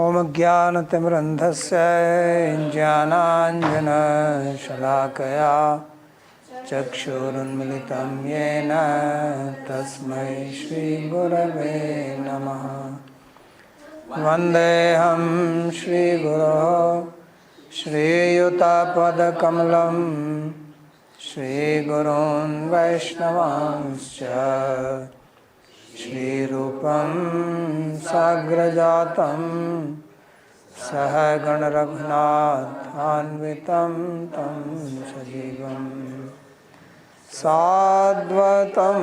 ओम ज्ञानतिमिरन्धस्य ज्ञानाञ्जनशलाकया चक्षुरुन्मिलितं येन तस्मै श्रीगुरवे नमः। वन्देऽहं श्रीगुरोः श्रीयुतपदकमलं श्रीगुरून् वैष्णवांश्च श्रीरूपं साग्रजातं सहगण रघुनाथान्वितं तं सजीवं साद्वैतं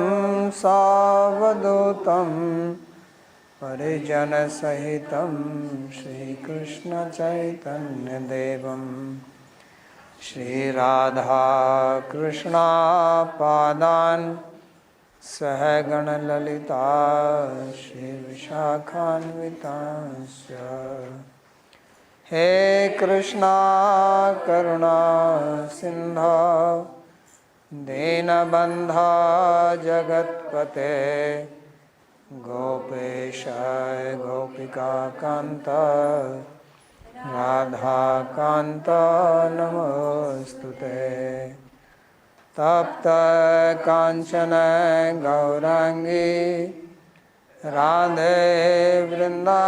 सावधूतं परिजनसहितं श्रीकृष्णचैतन्यदेवं श्रीराधाकृष्णपादान् सहगण ललिता श्रीविशाखान्वितांश्च। हे कृष्णा करुणा सिन्धो दीनबन्धो जगत्पते गोपेश गोपिकान्त राधाकान्त नमोऽस्तुते। तप्त कांचन गौरांगी राधे वृंदावनेश्वरी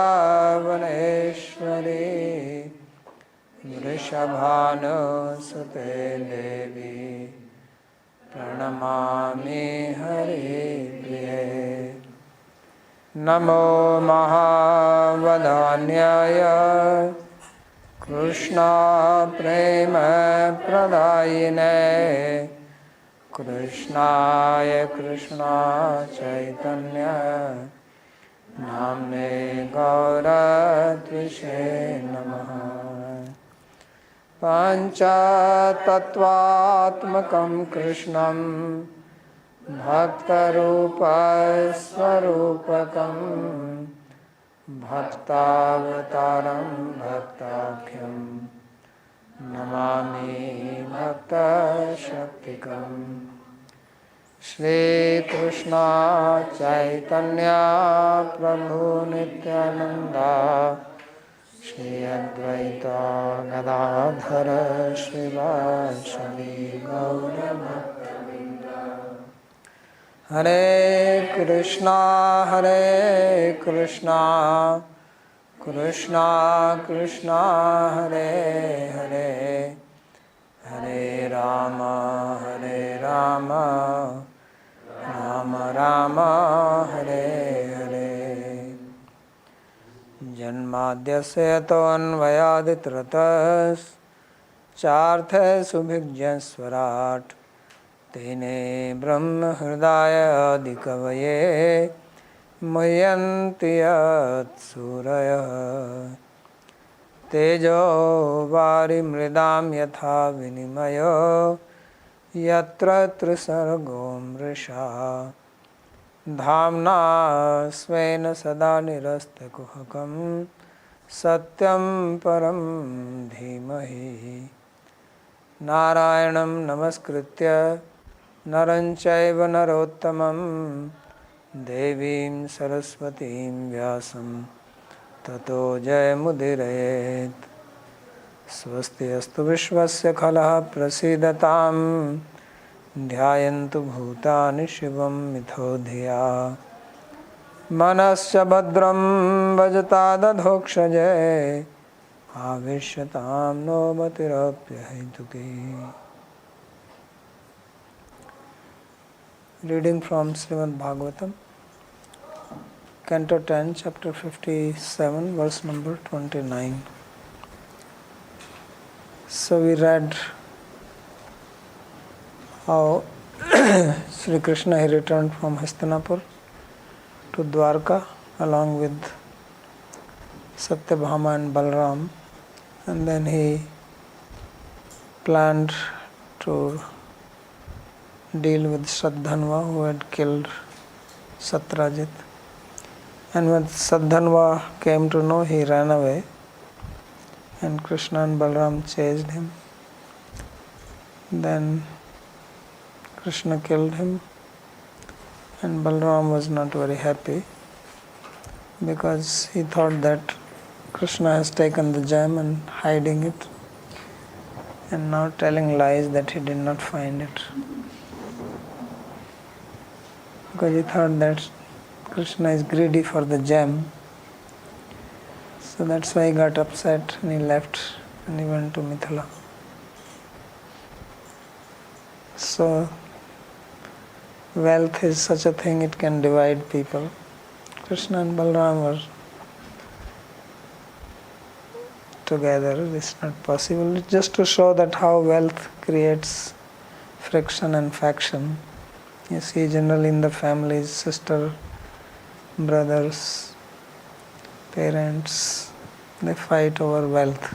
वृषभानुसुते देवी प्रणमामि हरिप्रिये। नमो महावदान्याय कृष्णा प्रेम प्रदायिने कृष्णाय कृष्णा चैतन्य नाम्ने गौरत्विषे नमः। पञ्चतत्त्वात्मकं कृष्णं भक्तरूपस्वरूपकं भक्तावतारं भक्ताख्यं नमामि भक्तशक्तिकम्। श्रीकृष्ण चैतन्य प्रभु नित्यानंद श्री अद्वैत गदाधर श्रीवासदि गौरभक्तवृन्द। हरे कृष्णा कृष्णा कृष्णा हरे हरे हरे राम राम राम हरे हरे। जन्माद्यस्य तोऽन्वयादितरतश्चार्थसुभिज्ञस्वराट् तेने ब्रह्म हृदय आदिकवये मुह्यन्ति यत्सूरयः। तेजो वारिमृदां यथा विनिमयो यत्र त्रिसर्गो मृषा धाम्ना स्वेन सदा निरस्तकुहकं सत्यं परं धीमहि। नारायणं नमस्कृत्य नरं चैव नरोत्तमं देवीं सरस्वतीं व्यासं ततो जयमुदीरयेत्। स्वस्ति अस्तु विश्वस्य खलः प्रसीदतां ध्यायन्तु भूतानि शिवं मिथो धिया मनश्च भद्रं भजतादधोक्षजे आविश्यतां no मतिरप्यहैतुकी। Reading from Śrīmad-Bhāgavatam, canto 10, chapter 57, verse number 29. So we read how Sri Krishna he returned from Hastinapur to Dwarka along with Satyabhama and Balram, and then he planned to deal with Saddhanva who had killed Satrajit. And when Saddhanva came to know, he ran away, and Krishna and Balram chased him. Then Krishna killed him, and Balram was not very happy because he thought that Krishna has taken the gem and hiding it, and now telling lies that he did not find it. Because he thought that Krishna is greedy for the gem. So that's why he got upset and he left and he went to Mithila. So wealth is such a thing, it can divide people. Krishna and Balaram were together, it's not possible. It's just to show that how wealth creates friction and faction. You see generally in the families, sister, brothers, parents, they fight over wealth.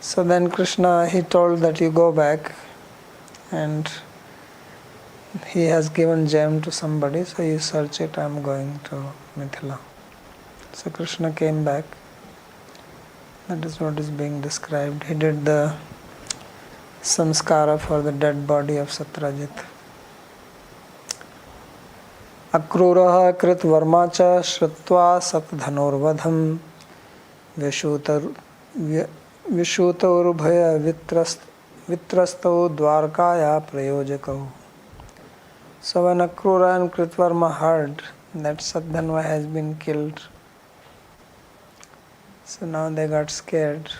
So then Krishna, he told that you go back, and he has given gem to somebody, so you search it, I am going to Mithila. So Krishna came back. That is what is being described. He did the samskara for the dead body of Satyajit. Akruraha krit varmacha shrutva satdhanorvadham vishutarubhaya vitrastau dvarkaya prayojakahu. So when Akrura and Kritvarma heard that Satdhanva has been killed, so now they got scared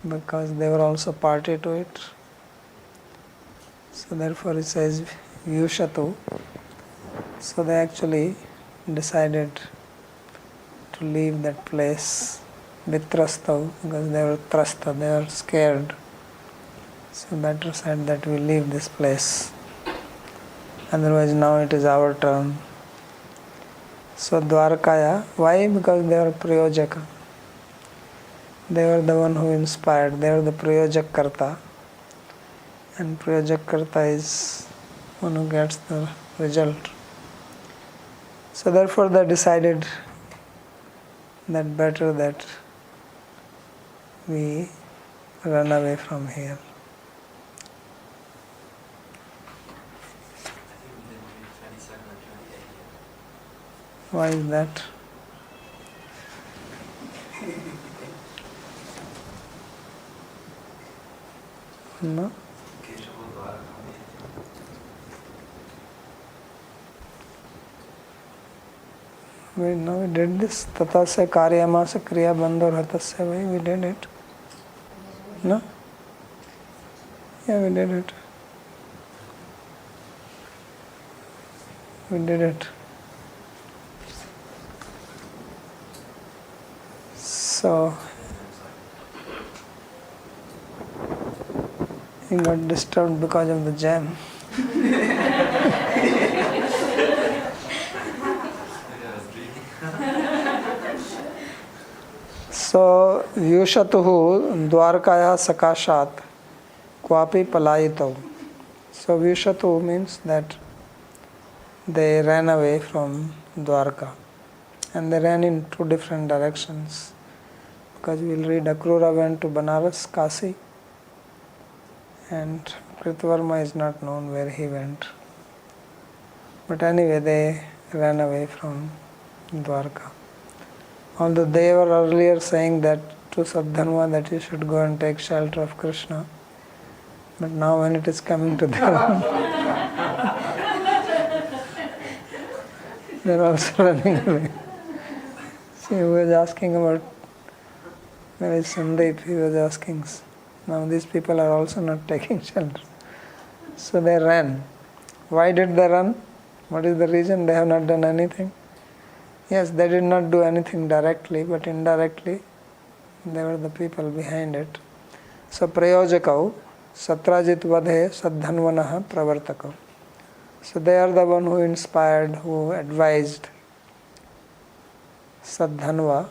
because they were also party to it. So therefore it says Yushatu. So they actually decided to leave that place Vitrastav, because they were trasta, they were scared. So better said that we leave this place. Otherwise now it is our turn. So Dwarkaya, why? Because they were Prayojaka. They were the one who inspired, they were the Prayojak Karta. And Prayojak Karta is one who gets the result. So therefore they decided that better that we run away from here. Why is that? No? We did this. Tata se karyama se kriya bandhor hatasya vai. We did it. No? Yeah, we did it. We did it. So he got disturbed because of the jam. So Vyushatuhu Dwarkaya Sakashat Kwapi Palayitav. So Vyushatuhu means that they ran away from Dwarka, and they ran in two different directions. Because we will read Akrura went to Banaras, Kasi, and Kritvarma is not known where he went. But anyway, they ran away from Dwarka. Although they were earlier saying that to Satdhanva that he should go and take shelter of Krishna, but now when it is coming to them, they are also running away. See, he was asking about, there is Sandeep, he was asking, now these people are also not taking shelter. So they ran. Why did they run? What is the reason? They have not done anything. Yes, they did not do anything directly, but indirectly they were the people behind it. So Prayojakau, Satrajit Vadhe Sadhanvanaha Pravartakau. So they are the one who inspired, who advised Sadhanva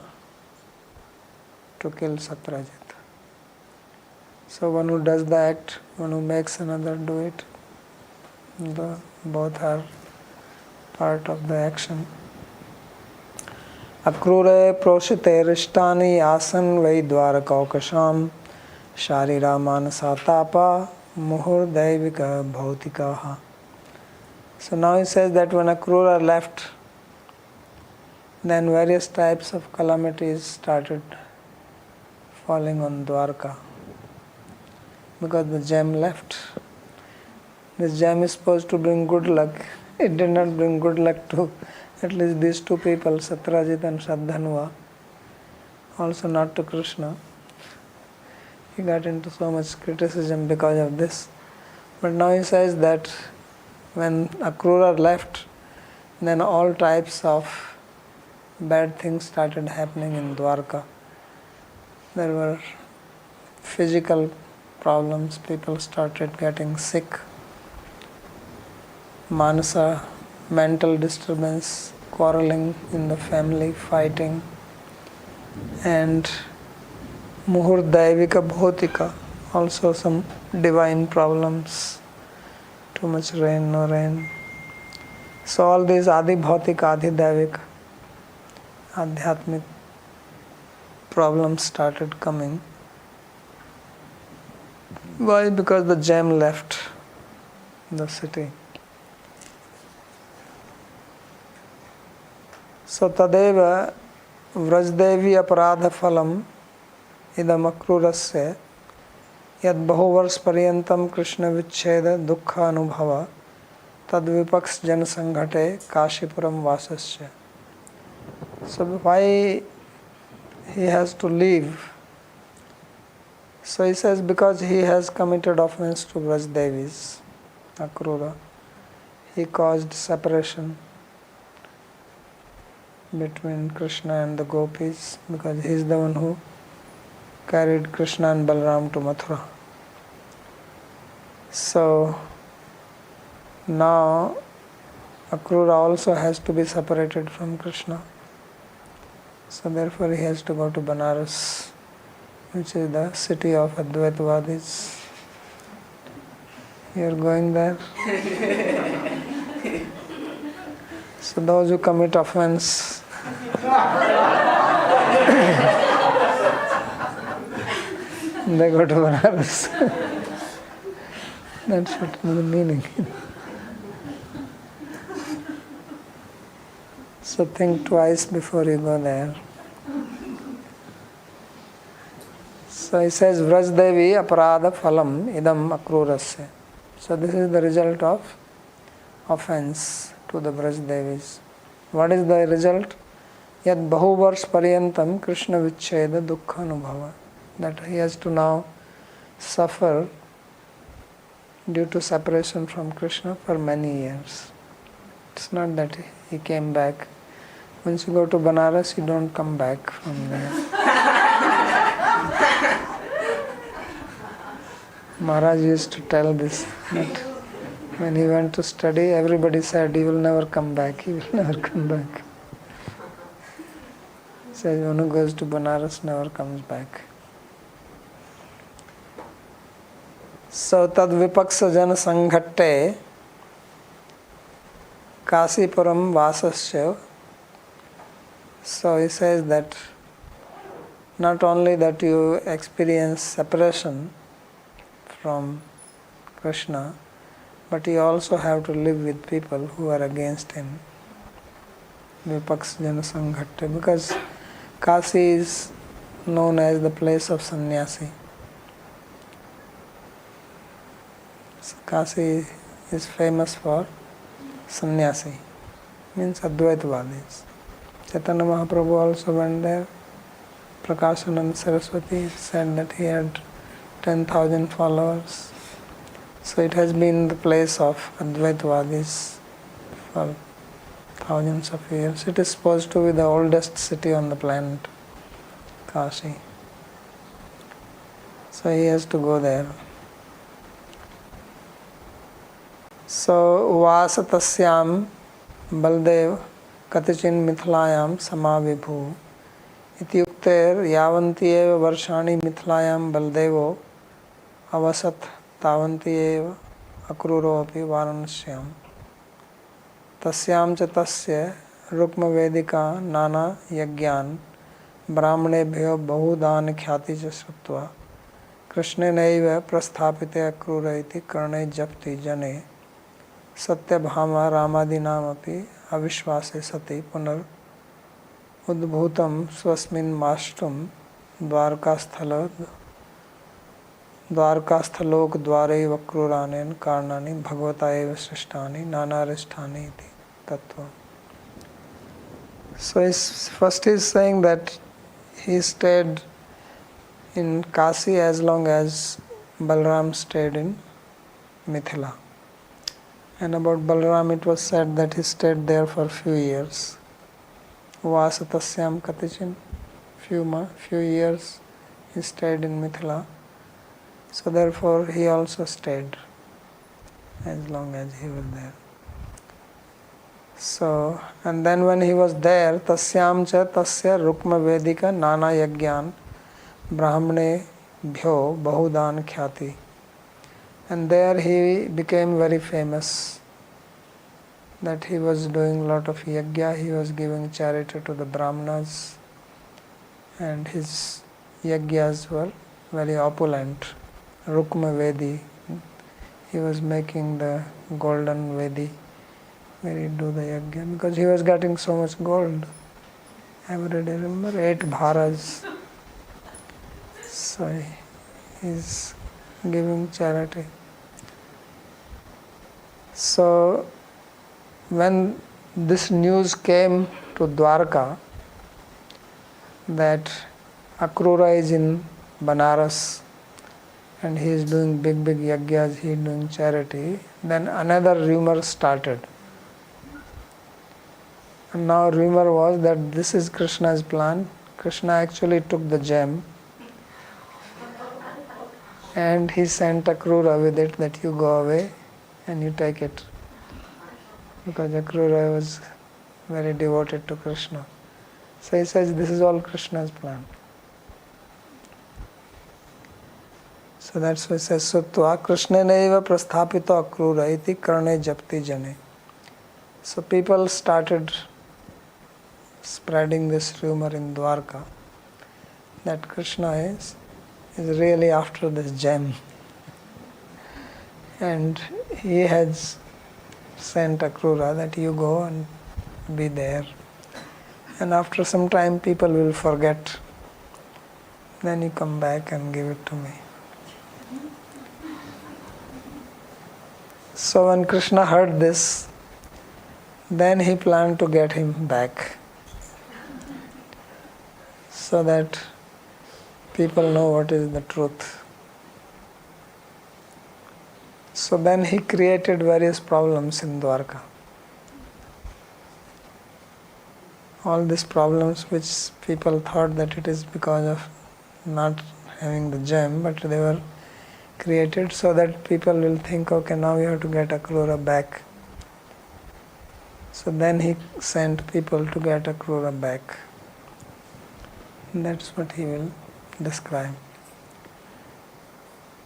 to kill Satrajit. So one who does the act, one who makes another do it, both are part of the action. Akrure proshite rishtani asan vai dwarakaukasham sharira manasa tapa muhur daivika bhautikaha. So now he says that when Akrura left Then various types of calamities started falling on Dwarka because the gem left. This gem is supposed to bring good luck. It did not bring good luck to at least these two people, Satyajit and Shraddhanva. Also not to Krishna. He got into so much criticism because of this. But now he says that when Akrura left, then all types of bad things started happening in Dwarka. There were physical problems, people started getting sick, manasa, mental disturbance, quarreling in the family, fighting, and muhurdaivika bhautika, also some divine problems, too much rain, no rain. So all these adi bhautika, adi daivik, adhyatmic problems started coming. Why? Because the gem left the city. So tadeva vrajdevi aparadha phalam idam akrurasya yad bahuvars paryantam krishna vichcheda dukkha anubhava tad vipaks jan sanghate kashipuram vasasya. So why he has to leave? So he says because he has committed offense to Vrajdevis, Akrura. He caused separation between Krishna and the gopis because he is the one who carried Krishna and Balram to Mathura. So now Akrura also has to be separated from Krishna. So therefore he has to go to Banaras, which is the city of Advaitavadis. You are going there? So those who commit offense they go to Banaras. That's what the meaning. So think twice before you go there. So he says, Vrajdevi aparadha phalam idam akrurasya. So this is the result of offense to the Vrajdevis. What is the result? Yad bahuvars paryantam Krishna vichcheda dukkha anubhava. That he has to now suffer due to separation from Krishna for many years. It's not that he came back. Once you go to Banaras, you don't come back from there. Maharaj used to tell this, that when he went to study, everybody said, he will never come back, he will never come back. He says, one who goes to Banaras never comes back. So, tad vipaksa jana sanghatte Kasipuram vasasya. So he says that not only that you experience separation from Krishna, but you also have to live with people who are against him. Vipaks jana sanghatte, because Kasi is known as the place of sannyasi. So Kasi is famous for sannyasi, means Advaitavadis. Chaitanya Mahaprabhu also went there. Prakashananda Saraswati said that he had 10,000 followers. So it has been the place of Advaitavadis for thousands of years. It is supposed to be the oldest city on the planet, Kashi. So he has to go there. So Vasatasyam Baldev Katichin Mithilayam Samavibhu Ityukter Yavanti eva Varshani Mithilayam Baldevo Avasat Tavanti eva Akruro api Varanasyam Tasyam cha tasya Rukma Vedika Nana Yagyan Brahmanebhyo Bahudan Khyati cha Srutva Krishna naiva Prasthapite Akrura iti Karne Japti Jane Satyabhama Ramadinam api Avishvase Sati Punar udbhutam swasmin mashtum dvarkasthalok dvare vakruranen karnani bhagavata eva srishtani nanarishthani iti tattva. So first he is saying that he stayed in Kasi as long as Balram stayed in Mithila. And about Balram it was said that he stayed there for few years. Vasatasyam katichin, few years he stayed in Mithila. So therefore he also stayed as long as he was there. So, and then when he was there, tasyam cha tasya rukma vedika nana yagyan brahmane bhyo bahudan khyati. And there he became very famous, that he was doing a lot of yagya, he was giving charity to the brahmanas, and his yagyas were very opulent. Rukma Vedi, he was making the golden Vedi where he do the yagya, because he was getting so much gold every day. Remember, 8 bharas. So he is giving charity. So when this news came to Dwarka that Akrura is in Banaras and he is doing big yagyas, he is doing charity, then another rumor started. And now rumor was that this is Krishna's plan. Krishna actually took the gem and he sent Akrura with it, that you go away and you take it. Because Akrura was very devoted to Krishna. So he says this is all Krishna's plan. So that's why he says, Sutva Krishnenaiva prasthapito Akrura iti karne japti jane. So people started spreading this rumor in Dwarka that Krishna is really after this gem. And he has sent Akrura that you go and be there. And after some time people will forget. Then you come back and give it to me. So when Krishna heard this, then he planned to get him back, so that people know what is the truth. So then he created various problems in Dwarka. All these problems which people thought that it is because of not having the gem, but they were created so that people will think, okay, now we have to get Akrura back. So then he sent people to get Akrura back. And that's what he will describe.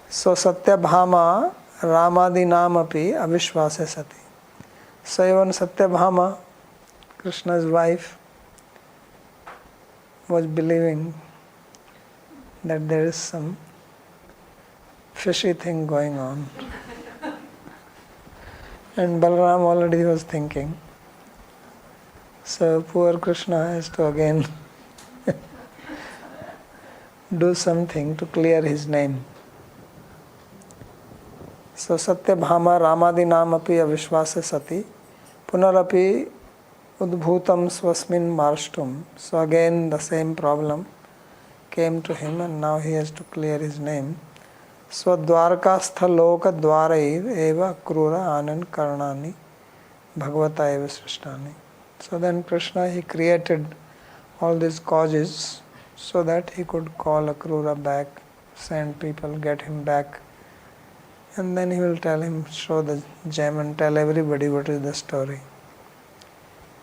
So Satyabhama Ramadinam api avishvase sati. So even Satyabhama, Krishna's wife, was believing that there is some fishy thing going on. And Balaram already was thinking. So poor Krishna has to again do something to clear his name. So Satyabhama Ramadinam api avishvase sati punarapi udbhutam swasmin marshtum. So again the same problem came to him, and now he has to clear his name. Swadvarkastha loka dvarai eva krura anand karnani bhagavata eva srishtani. So then Krishna, he created all these causes so that he could call Akrura back, send people, get him back, and then he will tell him, show the gem and tell everybody what is the story.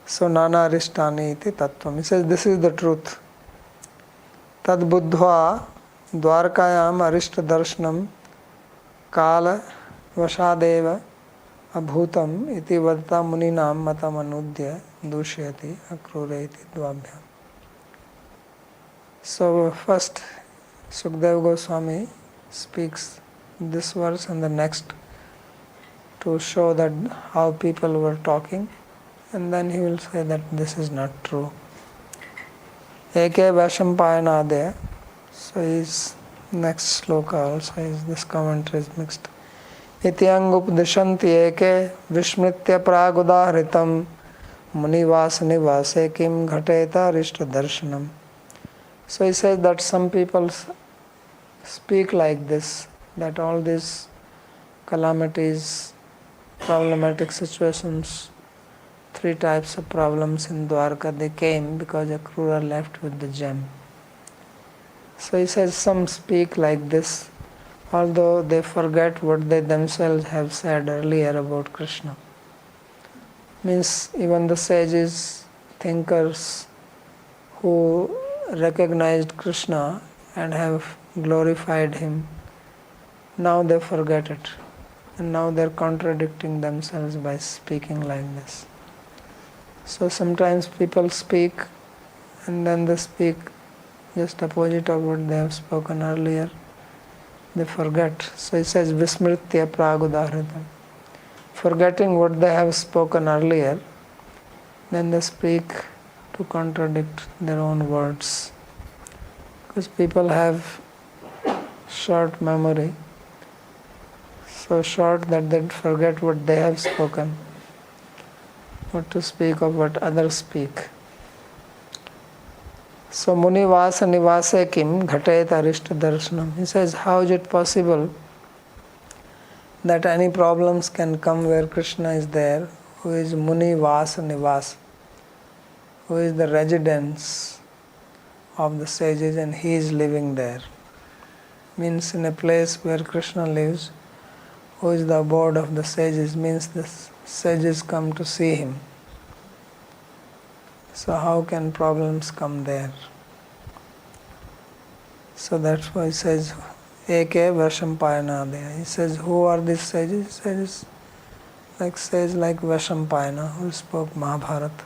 So nana arishtani iti tattvam. He says this is the truth. Tad buddhva dvarkayam arishta darshanam kala vashadeva abhutam iti vadta muninam matam anudya dushyati akrura iti dvabhyam. So first Sukadeva Goswami speaks this verse and the next to show that how people were talking, and then he will say that this is not true. Eke Vaishampayana. So his next sloka also is, this commentary is mixed. Ityang updishanti eke vishmritya pragudahritam munivas nivase kim ghateta rishta darshanam. So he says that some people speak like this, that all these calamities, problematic situations, 3 types of problems in Dwarka, they came because Akrura left with the gem. So he says some speak like this, although they forget what they themselves have said earlier about Krishna. Means even the sages, thinkers who recognized Krishna and have glorified him, now they forget it. And now they are contradicting themselves by speaking like this. So sometimes people speak and then they speak just opposite of what they have spoken earlier. They forget. So he says Vismritya Pragudahritam. Forgetting what they have spoken earlier, then they speak to contradict their own words. Because people have short memory, so short that they forget what they have spoken, what to speak of what others speak. So Munivasa Nivase Kim Ghatet Arishta Darshanam. He says, how is it possible that any problems can come where Krishna is there, who is Munivasa Nivas, who is the residence of the sages and he is living there. Means in a place where Krishna lives, who is the abode of the sages, means the sages come to see him. So how can problems come there? So that's why he says, Eke Vaishampayana Adaya. He says, who are these sages? Sages like Vaishampayana, who spoke Mahabharata.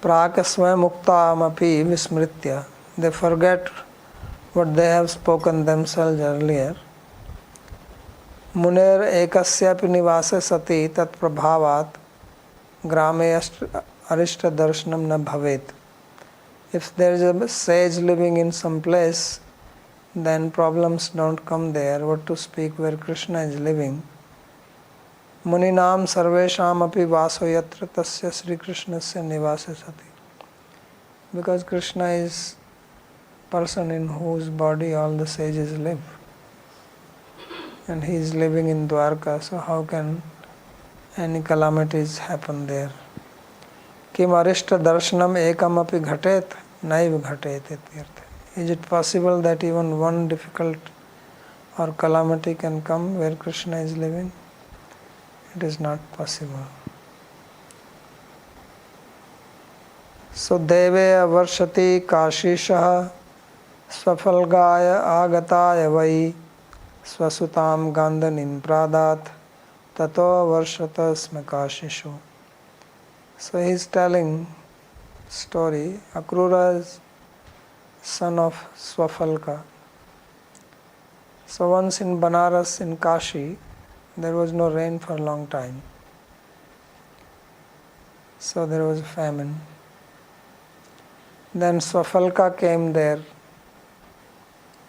Praka swayam uktam api vismritya. They forget what they have spoken themselves earlier. Muner ekasyapi nivase sati tat prabhavat grame arishta darshanam na bhavet. If there is a sage living in some place, then problems don't come there. What to speak where Krishna is living? Muninam sarvesham api vaso yatra tasya Sri Krishnasya nivase sati. Because Krishna is person in whose body all the sages live. And he is living in Dwarka, so how can any calamities happen there? Kim arishta darshanam ekam api ghatet, naiv ghatet ityartha. Is it possible that even one difficult or calamity can come where Krishna is living? It is not possible. So deve avarshati kashishaha swafalgaya agataya vai swasutam gandanim pradat tato varshata smekashishu. So he is telling story. Akrura is son of Swafalka. So once in Banaras, in Kashi, there was no rain for a long time. So there was a famine. Then Swafalka came there,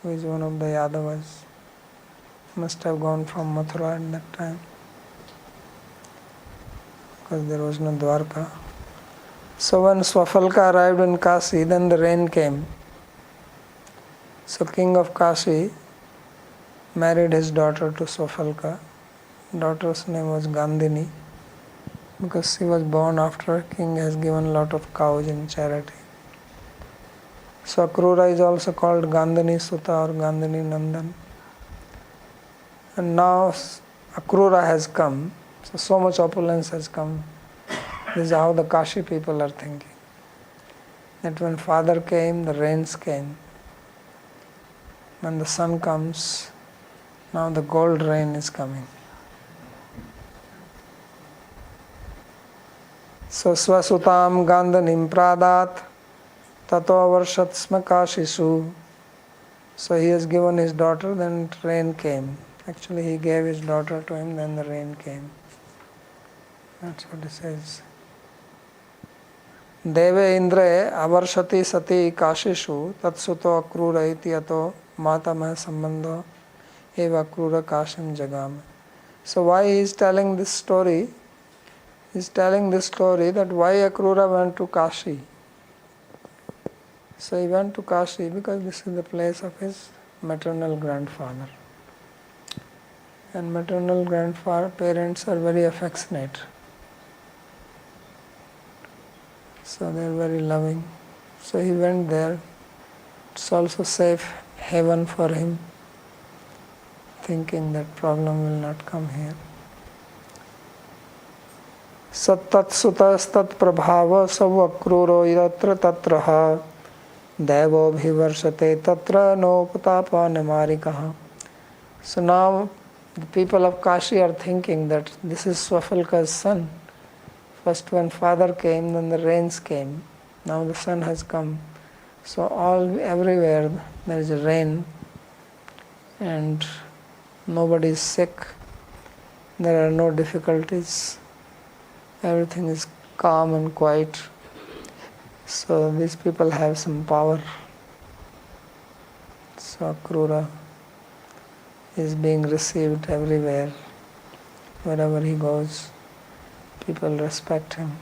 who is one of the Yadavas. Must have gone from Mathura at that time, because there was no Dwarka. So when Swafalka arrived in Kashi, then the rain came. So king of Kashi married his daughter to Swafalka. Daughter's name was Gandhini, because she was born after king has given a lot of cows in charity. So Akrura is also called Gandhini Sutta or Gandhini Nandan. And now Akrura has come, so much opulence has come. This is how the Kashi people are thinking. That when father came, the rains came. When the sun comes, now the gold rain is coming. So swasutam gandanim pradat tato varshat smakashisu. So he has given his daughter, then rain came. Actually he gave his daughter to him, then the rain came. That's what he says. Deve Indre avarshati sati kashishu tatsuto akrura iti ato matama sambandho eva akrura kashim jagam. So why he is telling this story? He is telling this story that why Akrura went to Kashi. So he went to Kashi because this is the place of his maternal grandfather. And maternal grandfather parents are very affectionate. So they are very loving. So he went there. It's also safe haven for him, thinking that problem will not come here. Sattat sutastat prabhava savakruro yatra tatraha devo bhivarshate tatra nopatapa namarikaha. So now the people of Kashi are thinking that this is Swafalka's son. First when father came, then the rains came. Now the son has come. So everywhere there is a rain and nobody is sick. There are no difficulties. Everything is calm and quiet. So these people have some power. So Akrura is being received everywhere. Wherever he goes, people respect him.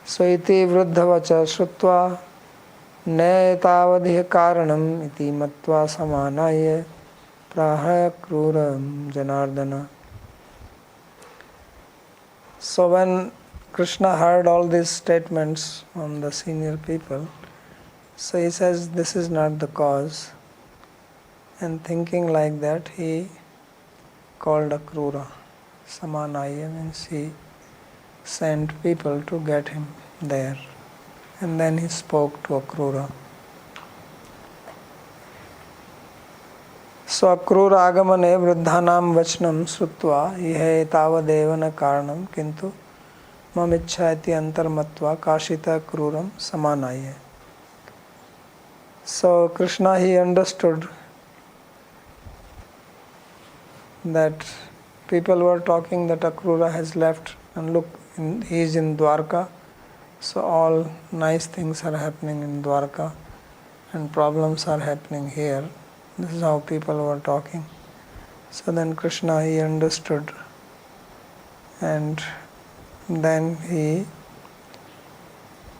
So iti vruddhavacha shrutva netavadhi karanam iti matva samanaya praha Akrura janardana. So when Krishna heard all these statements from the senior people, so he says this is not the cause. And thinking like that, he called Akrura. Samanaya means he sent people to get him there. And then he spoke to Akrura. So Akrura agamane vruddhanam vachnam srutva ihe tavadevana karanam kintu mamichhati antarmatva kashita Akruram samanaya. So Krishna, he understood that people were talking that Akrura has left and look, he is in Dwarka. So all nice things are happening in Dwarka and problems are happening here. This is how people were talking. So then Krishna, he understood, and then he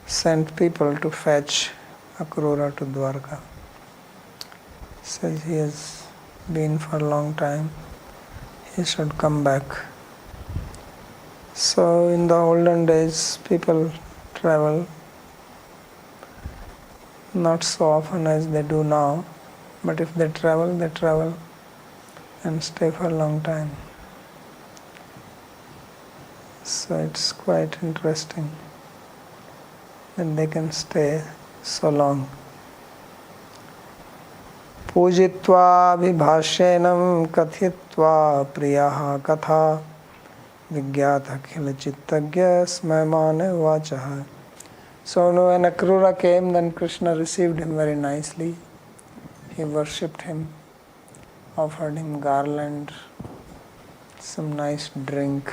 sent people to fetch Akrura to Dwarka. Says he has been for a long time. He should come back. So in the olden days, people travel not so often as they do now. But if they travel and stay for a long time. So it's quite interesting that they can stay so long. Pujitva vibhashenam kathitva priyaha katha vigyatha khila chittagya smaimane vachaha. So when Akrura came, then Krishna received him very nicely. He worshipped him, offered him garland, some nice drink,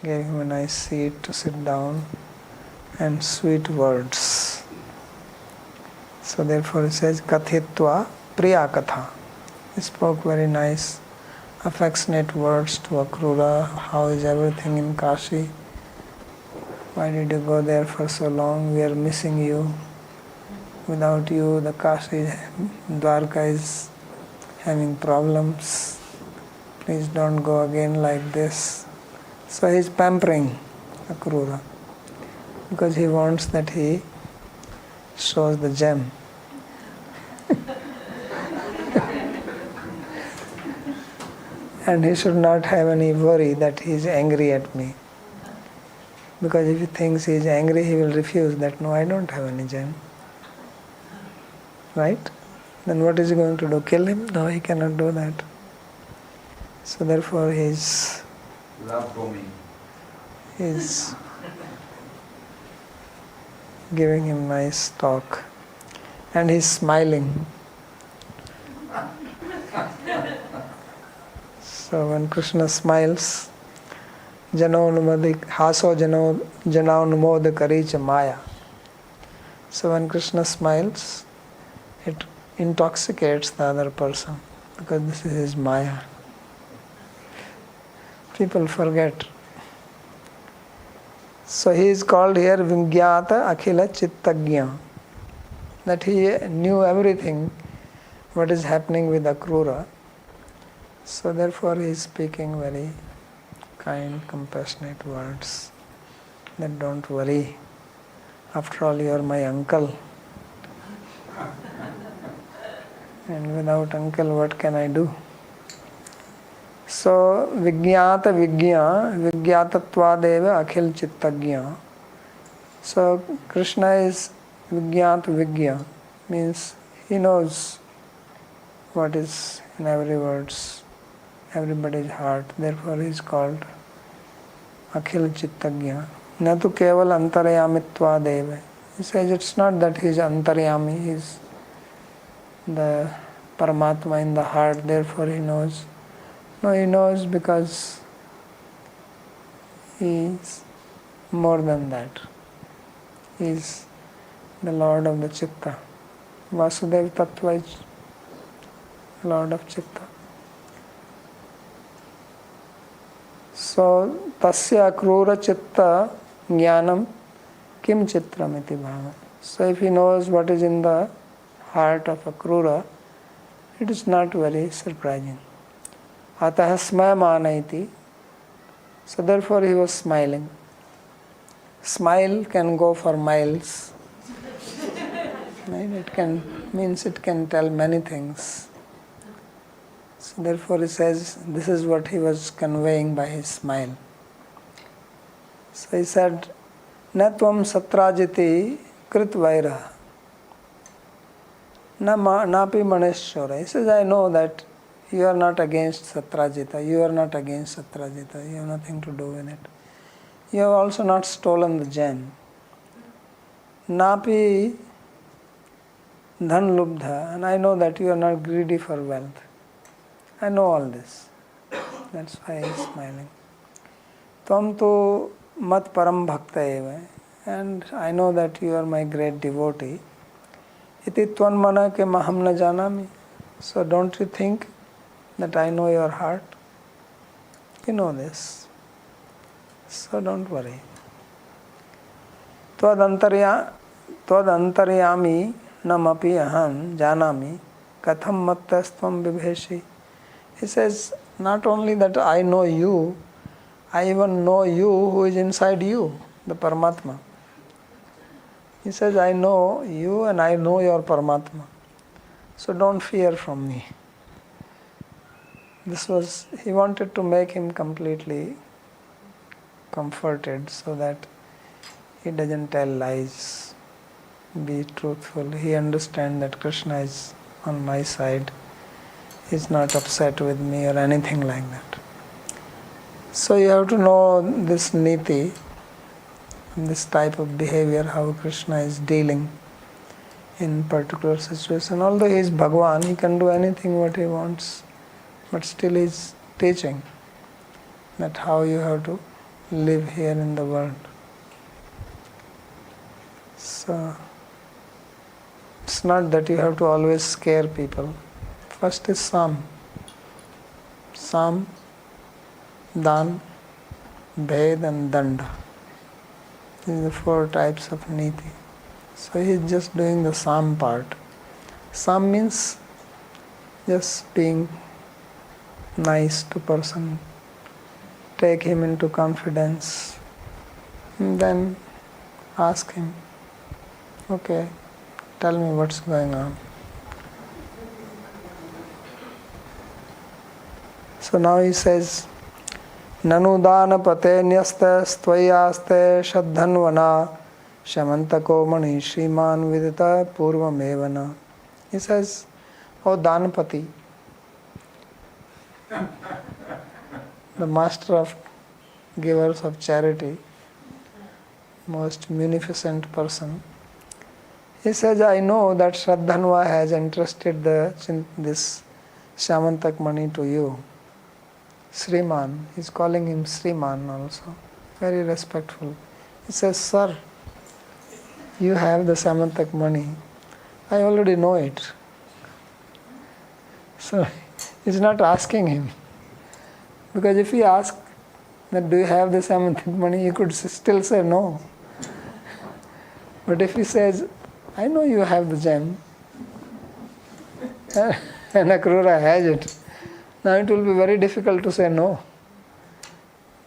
gave him a nice seat to sit down, and sweet words. So therefore he says, Kathitva Priya Katha. He spoke very nice, affectionate words to Akrura. How is everything in Kashi? Why did you go there for so long? We are missing you. Without you, the Kashi, Dwarka is having problems. Please don't go again like this. So he is pampering Akrura because he wants that he shows the gem. And he should not have any worry that he is angry at me. Because if he thinks he is angry, he will refuse that, no, I don't have any gem. Right? Then what is he going to do? Kill him? No, he cannot do that. So therefore he is love bombing. He is giving him nice talk. And he is smiling. So when Krishna smiles, haso janonumod karicha maya. So when Krishna smiles, it intoxicates the other person because this is his maya. People forget. So he is called here Vingyata Akhila Chittagya. That he knew everything what is happening with Akrura. So therefore he is speaking very kind, compassionate words. That don't worry. After all, you are my uncle. And without uncle, what can I do? So, Vigyata Vigya, Vigyatattvadeva Akhil Chittagya. So, Krishna is Vigyata Vigya, means he knows what is in everybody's heart. Therefore, he is called Akhil Chittagya. Natu keval antaryamittvadeva. He says it's not that he is antaryami, he is the Paramatma in the heart, therefore he knows. No, he knows because he is more than that. He is the Lord of the Chitta. Vasudev Tattva is Lord of Chitta. So, tasya akrura chitta jnanam kim chitram iti bhava. So, if he knows what is in the heart of Akrura, it is not very surprising. Ataha smayamana iti. So therefore he was smiling. Smile can go for miles. It can tell many things. So therefore he says this is what he was conveying by his smile. So he said, Natvam satrajiti kritvaira. Napi maneshwara. He says, I know that you are not against Satrajita. You are not against Satrajita. You have nothing to do with it. You have also not stolen the gem. Napi dhan lubdha. And I know that you are not greedy for wealth. I know all this. That's why he is smiling. Tvam tu mat param bhakta eva. And I know that you are my great devotee. Iti tvanmana ke maham na janami. So don't you think that I know your heart? You know this. So don't worry. Tvad antaryami namapi aham janami katham mattastvam vibheshi. He says, not only that I know you, I even know you who is inside you, the Paramatma. He says, I know you and I know your Paramatma. So don't fear from me. He wanted to make him completely comforted so that he doesn't tell lies, be truthful. He understands that Krishna is on my side. He is not upset with me or anything like that. So you have to know this niti, this type of behavior, how Krishna is dealing in particular situation. Although he is Bhagwan, he can do anything what he wants, but still he is teaching that how you have to live here in the world. So it's not that you have to always scare people. First is Sam, Dan, Bhed and Danda. These are the 4 types of niti. So he is just doing the Sam part. Sam means just being nice to person, take him into confidence, and then ask him, okay, tell me what's going on. So now he says, Nanudana pate nyaste stvayaste shaddhanvana shamantako mani shriman vidita purvamevana. He says, O Dhanapati, the master of givers of charity, most munificent person, he says, I know that Shraddhanva has entrusted this Shamantak money to you. Sriman. He's calling him Sriman also. Very respectful. He says, "Sir, you have the Samantak money. I already know it." So he's not asking him. Because if he asks that, "Do you have the Samantak money?" he could still say no. But if he says, "I know you have the gem, and Akrura has it," now it will be very difficult to say no.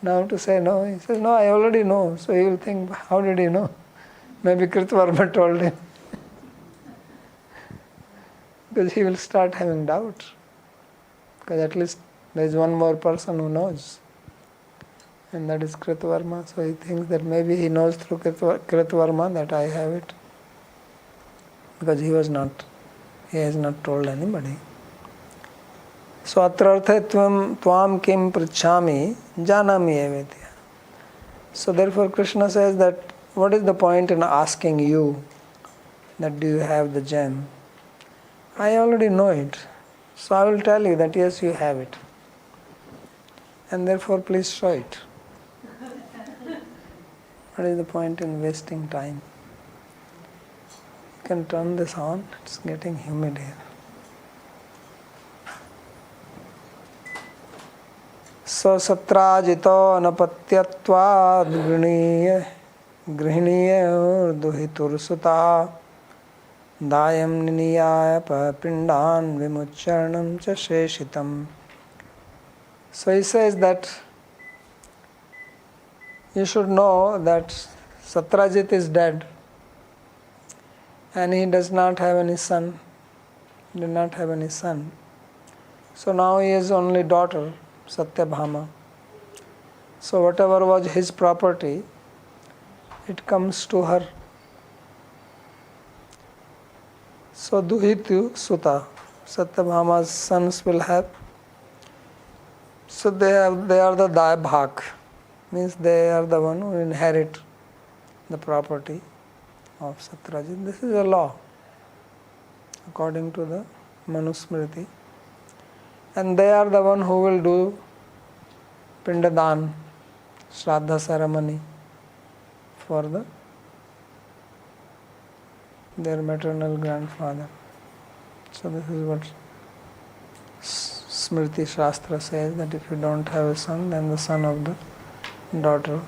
Now to say no, he says, "No, I already know." So he will think, how did he know? Maybe Kritvarma told him. Because he will start having doubt. Because at least there is one more person who knows. And that is Kritvarma. So he thinks that maybe he knows through Kritvarma that I have it. Because he has not told anybody. So atra arthe tvam kim prichhami janami evetya. So therefore Krishna says that what is the point in asking you that do you have the gem? I already know it. So I will tell you that yes, you have it. And therefore please show it. What is the point in wasting time? You can turn this on. It's getting humid here. सत्राजितो अनपत्यत्वाद् गृहिणीय दुहितुर्सुता दायं निनियाय पिंडान् विमुच्चरणं च शेषितम्. So he says that you should know that Satrajit is dead and he does not have any son. He did not have any son. So now he has only daughter, Satyabhama. So whatever was his property, it comes to her. So Duhitu Suta, Satyabhama's sons will have. So they are the Daibhak, means they are the one who inherit the property of Satrajit. This is a law according to the Manusmriti. And they are the one who will do Pindadan, Shraddha ceremony for their maternal grandfather. So this is what Smriti Shastra says, that if you don't have a son, then the son of the daughter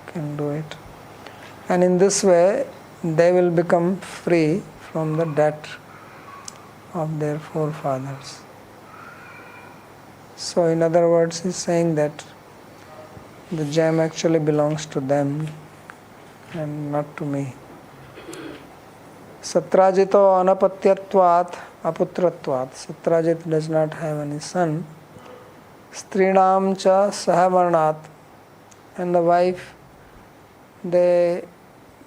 can do it. And in this way, they will become free from the debt of their forefathers. So in other words, he's saying that the gem actually belongs to them and not to me. Satrajito anapatyatvat aputratvat. Satrajit does not have any son. Strinam cha sahavarnat. And the wife, they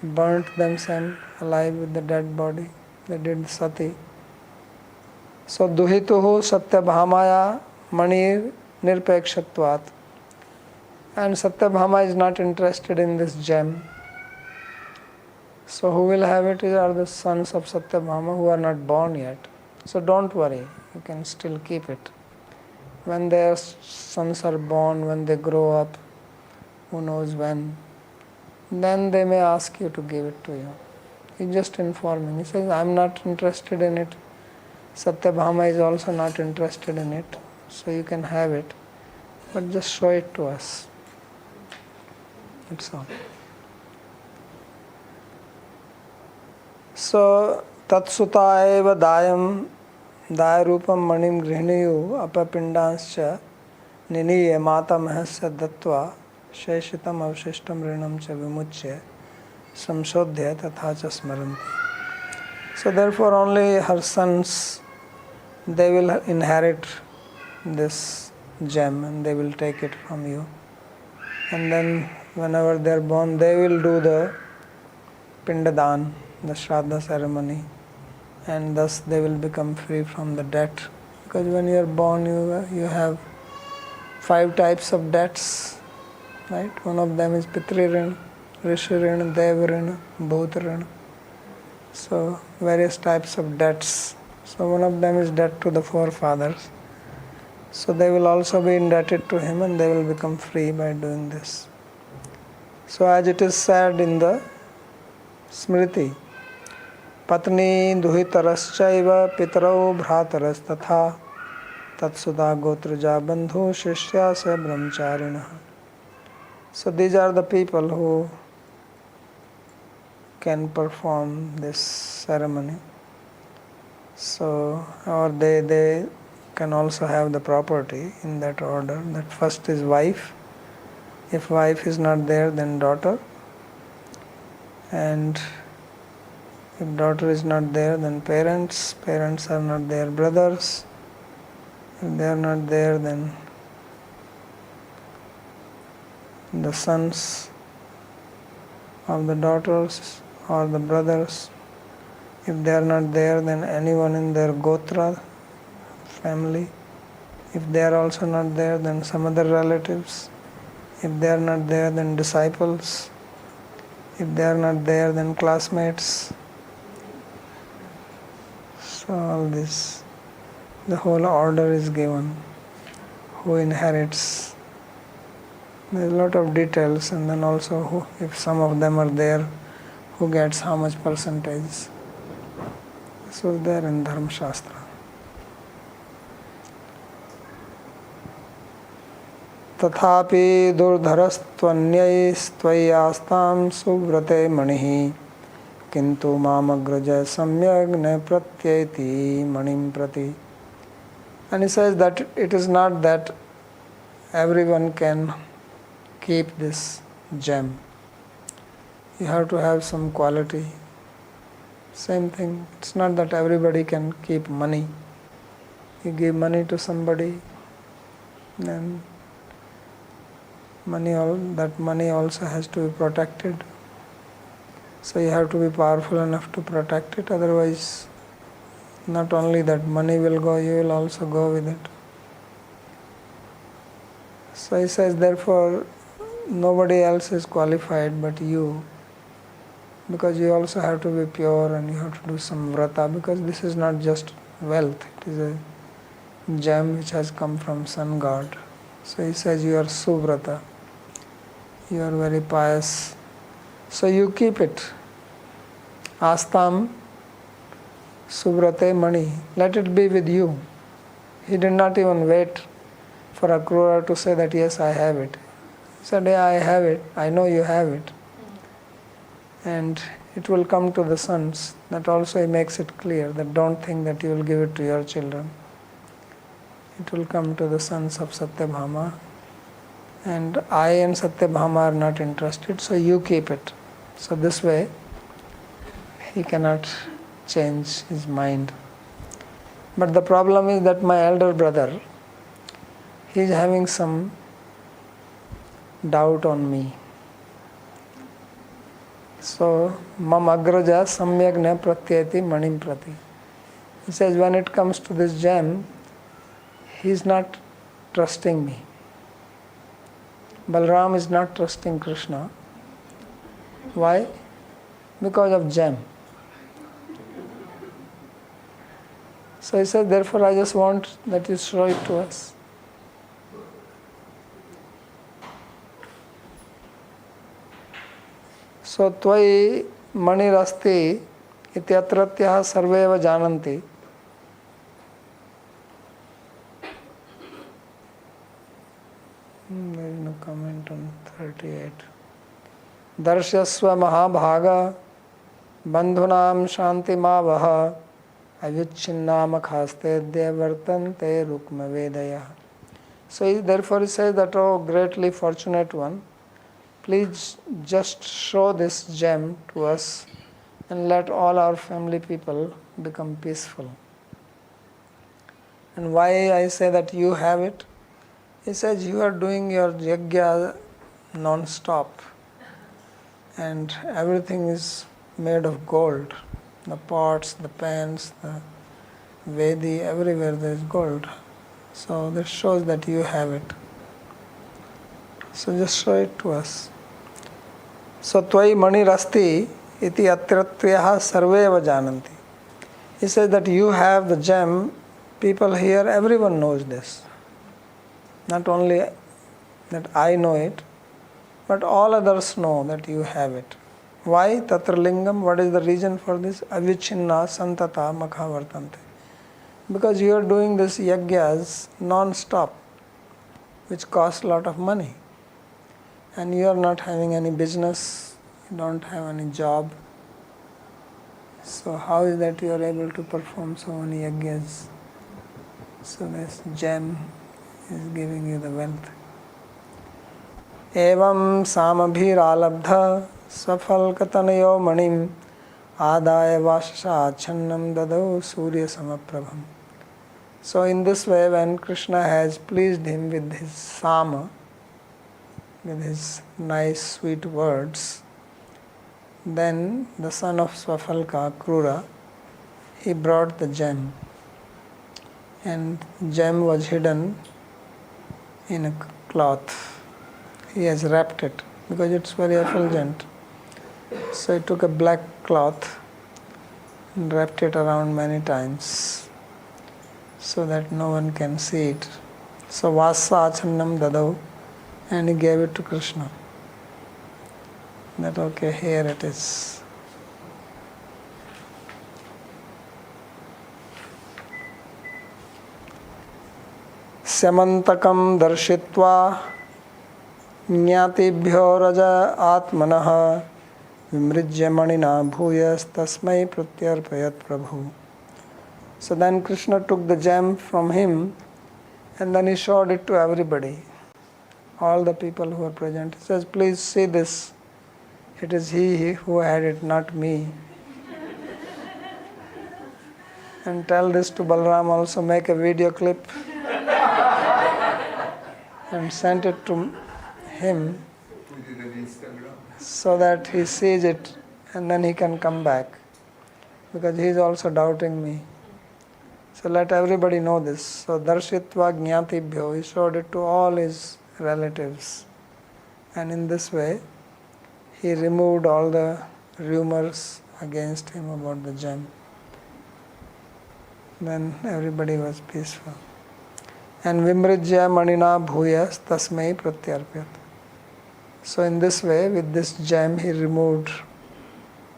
burnt themselves alive with the dead body. They did sati. So duhituhu satyabhamaya manir nirpekshatvat. And Satyabhama is not interested in this gem. So who will have it are the sons of Satyabhama who are not born yet. So don't worry, you can still keep it. When their sons are born, when they grow up, who knows when, then they may ask you to give it to you. You just inform him. He says, I'm not interested in it. Satyabhama is also not interested in it. So you can have it. But just show it to us. That's all. So, tatsuta eva dayam dayarupam manim grihniyu apapindanscha niniye matamahasya dattva sheshitam avshishtam rinam cha vimuchya samshodhya tatha cha smaranti. So therefore only her sons, they will inherit this gem and they will take it from you. And then whenever they are born, they will do the Pindadan, the Shraddha ceremony, and thus they will become free from the debt. Because when you are born, you have 5 types of debts, right? One of them is Pitri-rin, Rishi-rin, Dev-rin, Bhut-rin. So various types of debts. So one of them is debt to the forefathers. So they will also be indebted to him and they will become free by doing this. So as it is said in the Smriti, Patni duhitaraschaiva pitarau bhrataras tatha tatsuda gotraja bandhu shishya sa brahmacharinaha. So these are the people who can perform this ceremony. So, or they can also have the property in that order. That first is wife. If wife is not there, then daughter. And if daughter is not there, then parents. Parents are not there, brothers. If they are not there, then the sons of the daughters or the brothers. If they are not there, then anyone in their gotra, family. If they are also not there, then some other relatives. If they are not there, then disciples. If they are not there, then classmates. So all this, the whole order is given. Who inherits? There is a lot of details, and then also who, if some of them are there, who gets how much percentage. So there in Dharma Shastra. Tathapi durdharastvanyayistvayastam suvrate manihi kintu mamagraja samyag ne pratyeti manim prati. And he says that it is not that everyone can keep this gem. You have to have some quality. Same thing, it's not that everybody can keep money. You give money to somebody, then that money also has to be protected. So you have to be powerful enough to protect it, otherwise not only that money will go, you will also go with it. So he says, therefore, nobody else is qualified but you, because you also have to be pure and you have to do some vrata, because this is not just wealth, it is a gem which has come from sun god. So he says you are suvrata, you are very pious, so you keep it. Astam suvrate mani, let it be with you. He did not even wait for Akrura to say that yes, I have it. He said, yeah, I have it, I know you have it. And it will come to the sons. That also he makes it clear, that don't think that you will give it to your children. It will come to the sons of Satyabhama. And I and Satyabhama are not interested, so you keep it. So this way, he cannot change his mind. But the problem is that my elder brother, he is having some doubt on me. So, mam agraja samyak na pratyeti manim prati. He says, when it comes to this gem, he is not trusting me. Balram is not trusting Krishna. Why? Because of gem. So he said, therefore I just want that you show it to us. So tvai manirasti ityatratyaha sarveva jananti. There is no comment on 38. Darshasva mahabhaga bandhunam shanti mavaha avyuchinnam khaste devartante rukma vedaya. So therefore he says that, oh greatly fortunate one, please just show this gem to us and let all our family people become peaceful. And why I say that you have it? He says you are doing your yajna non-stop and everything is made of gold. The pots, the pans, the Vedi, everywhere there is gold. So this shows that you have it. So just show it to us. So tvai mani rasti iti atratyaha sarveva jananti. He says that you have the gem. People here, everyone knows this. Not only that I know it, but all others know that you have it. Why? Tatra lingam, what is the reason for this? Avichinna santata makha vartante. Because you are doing this yagyas non-stop, which costs a lot of money. And you are not having any business, you don't have any job. So how is that you are able to perform so many yagyas? So this gem is giving you the wealth. Evam samabhiralabdha safalkatanayo manim adaya vasasa channam dadau surya samaprabham. So in this way, when Krishna has pleased him with his sama, with his nice sweet words, then the son of Swafalka, Krura, he brought the gem. And gem was hidden in a cloth. He has wrapped it because it's very effulgent. So he took a black cloth and wrapped it around many times so that no one can see it. So Vasa Achannam Dadau, and he gave it to Krishna. That okay, here it is. Samantakam darshitva jnatibhyo raja atmanah vimrijya manina bhuyas tasmai pratyarpayat prabhu. So then Krishna took the gem from him and then he showed it to everybody. All the people who were present. He says, please see this. It is he who had it, not me. And tell this to Balram also, make a video clip and send it to him so that he sees it and then he can come back. Because he is also doubting me. So let everybody know this. So darshitva jnatibhyo, he showed it to all his relatives. And in this way, he removed all the rumors against him about the gem. Then everybody was peaceful. And vimrijya manina bhuyas tasmai pratyarpyat. So in this way, with this gem, he removed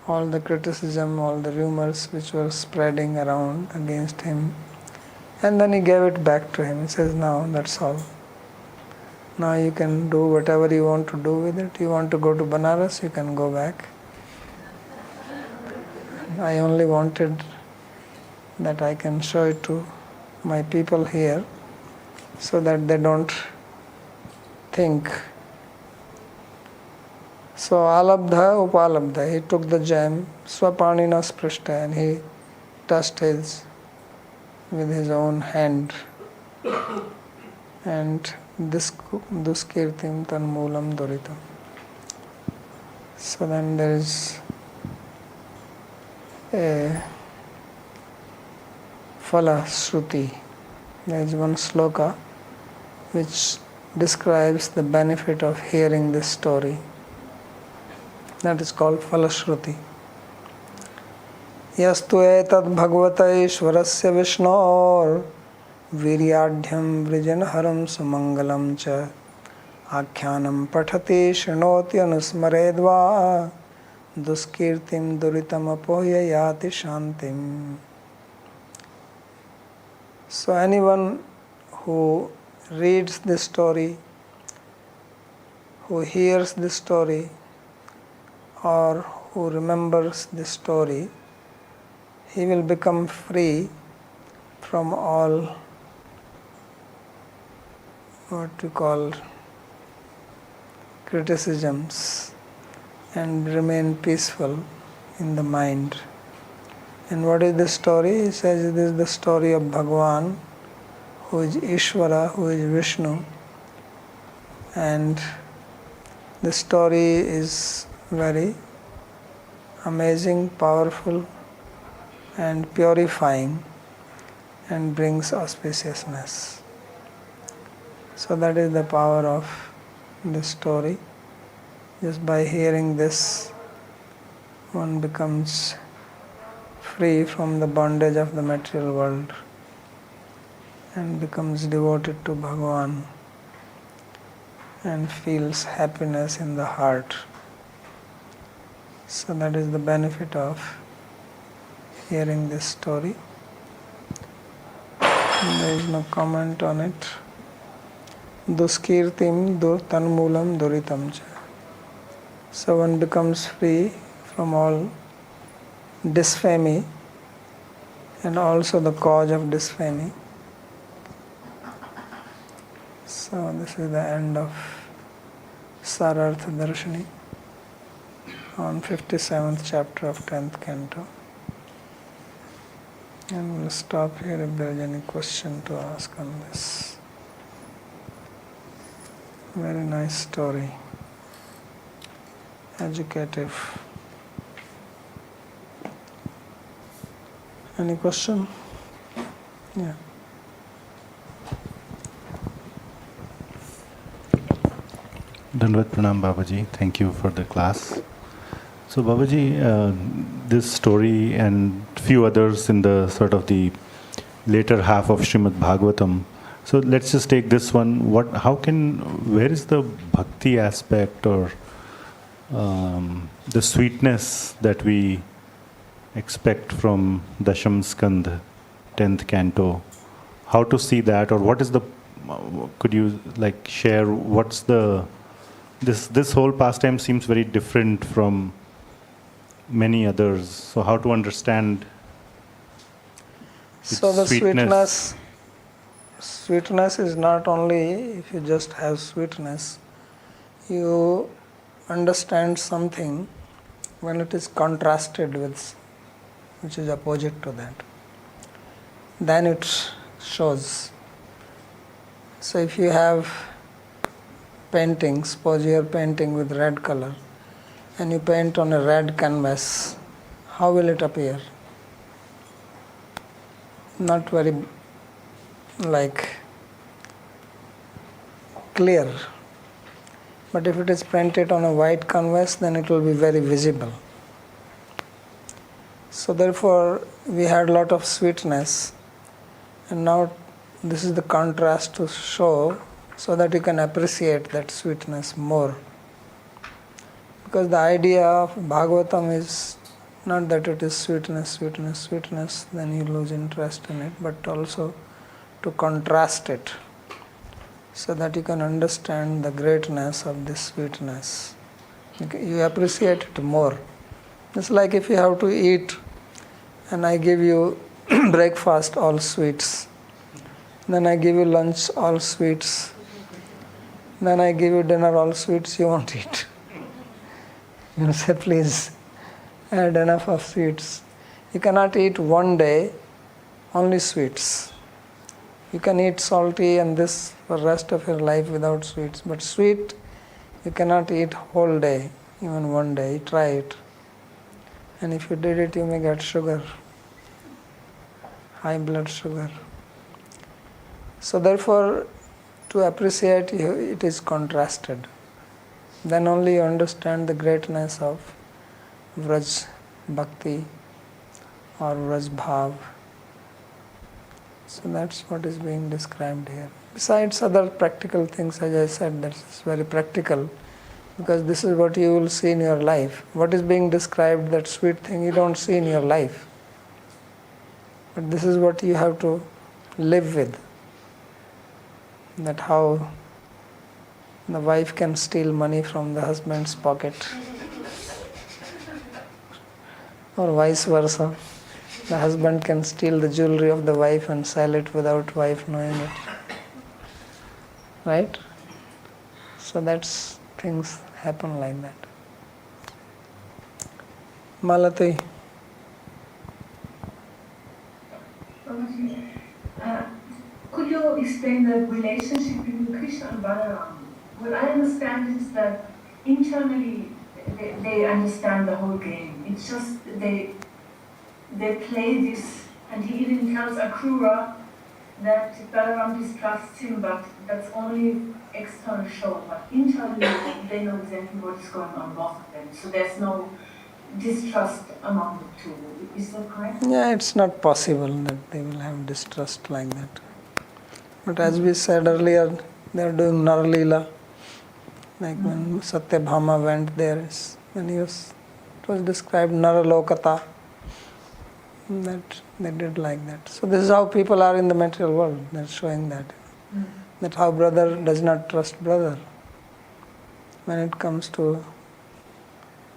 all the criticism, all the rumors which were spreading around against him. And then he gave it back to him. He says, now that's all. Now you can do whatever you want to do with it. You want to go to Banaras, you can go back. I only wanted that I can show it to my people here so that they don't think. So alabdha upalabdha, he took the gem, swapanina sprishta, and he touched his with his own hand. And duskirtim tanmulam doritam. So then there is a Phala Shruti. There is one sloka which describes the benefit of hearing this story. That is called Phala Shruti. Yastu etad bhagavata ishvarasya vishnor viryadhyam vrijanharam sumangalam cha आख्यानम पठति शृणोति अनुस्मरेद्वा दुष्कीर्तिम दुरितम अपोह्य याति शांतिम. So anyone who reads this story, who hears this story, or who remembers this story, he will become free from all what we call criticisms and remain peaceful in the mind. And what is the story? He says this is the story of Bhagavan, who is Ishvara, who is Vishnu. And the story is very amazing, powerful, and purifying, and brings auspiciousness. So that is the power of this story. Just by hearing this, one becomes free from the bondage of the material world and becomes devoted to Bhagavan and feels happiness in the heart. So that is the benefit of hearing this story. There is no comment on it. Duskirtim tanmulam duritam cha. So one becomes free from all disfamy and also the cause of disfamy. So this is the end of Sarartha Darshini on 57th chapter of 10th canto. And we'll stop here if there is any question to ask on this. Very nice story. Educative. Any question? Yeah. Dandavat Pranam Babaji, thank you for the class. So Babaji, this story and few others in the sort of the later half of Śrīmad-Bhāgavatam. So let's just take this one. Where is the bhakti aspect or the sweetness that we expect from Dasham Skandha, 10th canto? How to see that, or what is the? Could you share what's the? This whole pastime seems very different from many others. So how to understand? So the sweetness is not only if you just have sweetness, you understand something when it is contrasted with, which is opposite to that. Then it shows. So if you have painting, suppose you are painting with red color, and you paint on a red canvas, how will it appear? Not very clear. But if it is printed on a white canvas, then it will be very visible. So therefore, we had a lot of sweetness, and now this is the contrast to show so that you can appreciate that sweetness more. Because the idea of Bhagavatam is not that it is sweetness, then you lose interest in it, but also to contrast it so that you can understand the greatness of this sweetness. You appreciate it more. It's like if you have to eat and I give you breakfast, all sweets. Then I give you lunch, all sweets. Then I give you dinner, all sweets, you won't eat. You say, please add enough of sweets. You cannot eat one day only sweets. You can eat salty and this for the rest of your life without sweets. But sweet, you cannot eat whole day, even one day. Try it. And if you did it, you may get sugar, high blood sugar. So therefore, to appreciate it is contrasted. Then only you understand the greatness of Vraj Bhakti or Vraj Bhav. So that's what is being described here. Besides other practical things, as I said, that's very practical, because this is what you will see in your life. What is being described, that sweet thing, you don't see in your life. But this is what you have to live with. That how the wife can steal money from the husband's pocket, or vice versa. The husband can steal the jewelry of the wife and sell it without wife knowing it. Right? So that's things happen like that. Malati. Could you explain the relationship between Krishna and Balaram? What I understand is that internally they understand the whole game. It's just they play this, and he even tells Akrura that Balaram distrusts him, but that's only external show. But internally they know exactly what is going on, both of them. So there's no distrust among the two. Is that correct? Yeah, it's not possible that they will have distrust like that. But as we said earlier, they are doing Rāsa-līlā. Like when Satyabhama went there, when it was described Naralokata, that they did like that. So this is how people are in the material world. They're showing that. That how brother does not trust brother. When it comes to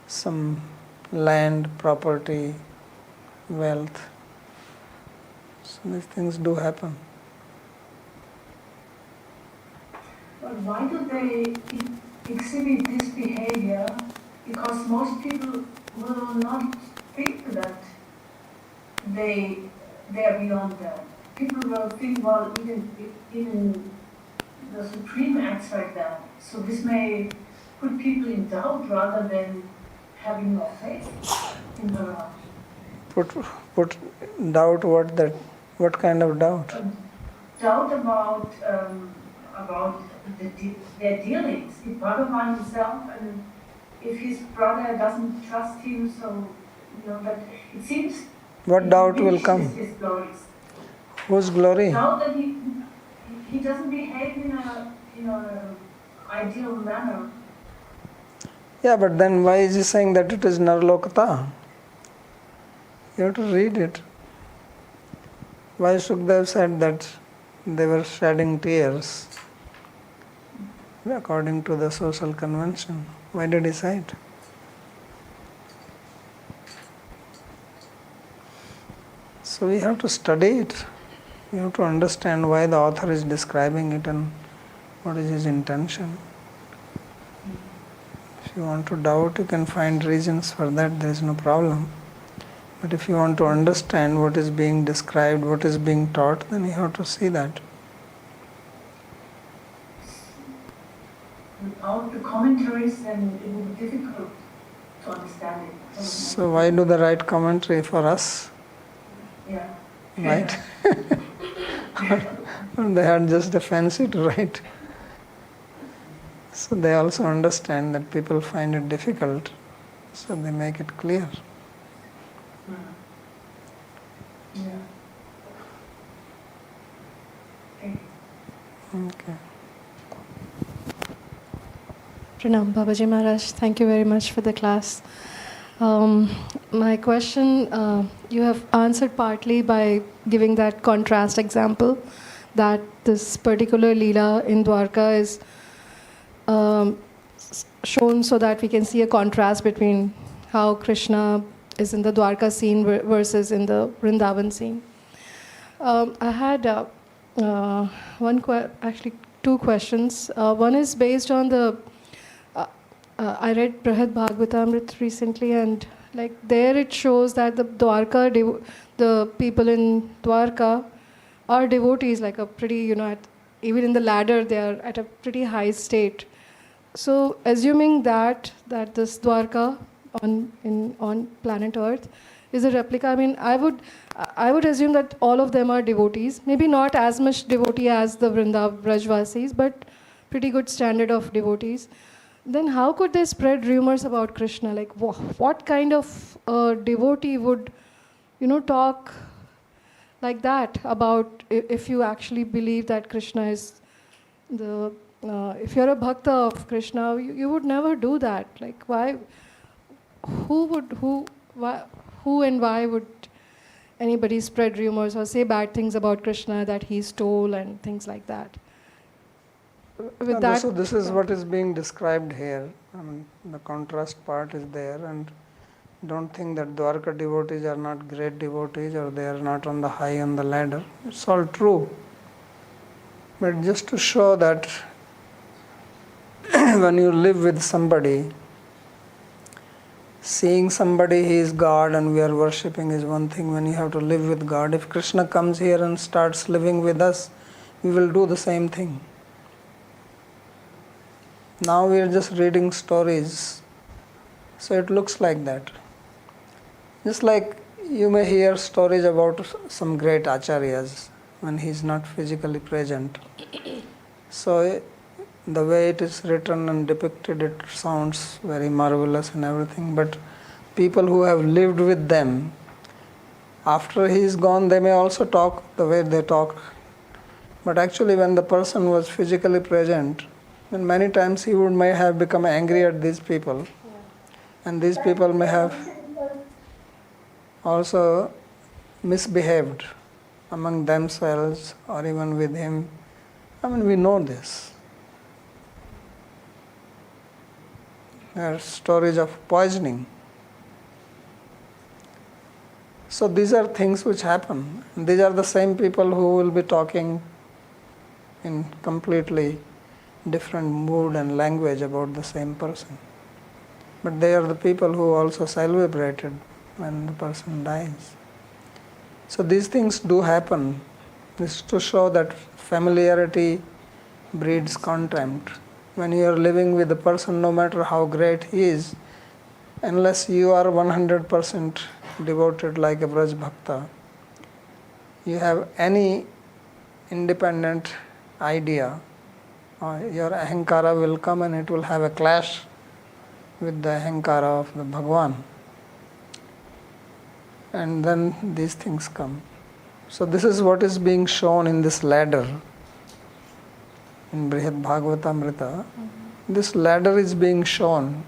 some land, property, wealth. So these things do happen. But why do they exhibit this behavior? Because most people will not think that they are beyond that. People will think, well, even the Supreme acts like that. So this may put people in doubt rather than having more faith in Bhagavan. Put doubt what kind of doubt? Doubt about their dealings. If Bhagavan himself, and if his brother doesn't trust him, so but it seems. What doubt will come? His glories. Whose glory? Doubt that he doesn't behave in a ideal manner. Yeah, but then why is he saying that it is Narlokata? You have to read it. Why Shukdev said that they were shedding tears according to the social convention? Why did he say it? So we have to study it. We have to understand why the author is describing it and what is his intention. If you want to doubt, you can find reasons for that, there is no problem. But if you want to understand what is being described, what is being taught, then you have to see that. Without the commentaries, then it will be difficult to understand it. So why do they write commentary for us? Yeah. Right? They had just a fancy to write. So they also understand that people find it difficult, so they make it clear. Yeah. Okay. Pranam Babaji Maharaj, thank you very much for the class. My question, you have answered partly by giving that contrast example that this particular Leela in Dwarka is shown so that we can see a contrast between how Krishna is in the Dwarka scene versus in the Vrindavan scene. I had actually two questions. One is based on the I read Śrīmad Bhāgavatam recently, and like there it shows that the the people in Dwarka are devotees, like a pretty, even in the ladder they are at a pretty high state. So assuming that this Dwarka on planet Earth is a replica, I mean, I would assume that all of them are devotees, maybe not as much devotee as the Vrindavan Brajvasis, but pretty good standard of devotees. Then how could they spread rumors about Krishna? Like what kind of devotee would, talk like that about, if you actually believe that Krishna is if you're a bhakta of Krishna, you would never do that. Like why? Who and why would anybody spread rumors or say bad things about Krishna, that he stole and things like that? So this is what is being described here. I mean, the contrast part is there, and don't think that Dwarka devotees are not great devotees or they are not on the high on the ladder. It's all true. But just to show that when you live with somebody, seeing somebody he is God and we are worshipping is one thing. When you have to live with God, if Krishna comes here and starts living with us, we will do the same thing. Now we are just reading stories, so it looks like that. Just like you may hear stories about some great acharyas when he is not physically present. So the way it is written and depicted, it sounds very marvelous and everything, but people who have lived with them, after he is gone, they may also talk the way they talk. But actually when the person was physically present, And many times he may have become angry at these people, and these people may have also misbehaved among themselves or even with him. I mean, we know this. There are stories of poisoning. So these are things which happen. These are the same people who will be talking in completely different mood and language about the same person. But they are the people who also celebrated when the person dies. So these things do happen. This is to show that familiarity breeds contempt. When you are living with a person, no matter how great he is, unless you are 100% devoted like a Braj Bhakta, you have any independent idea, your ahankara will come and it will have a clash with the ahankara of the Bhagwan. And then these things come. So this is what is being shown in this ladder in Śrīmad-Bhāgavatam. This ladder is being shown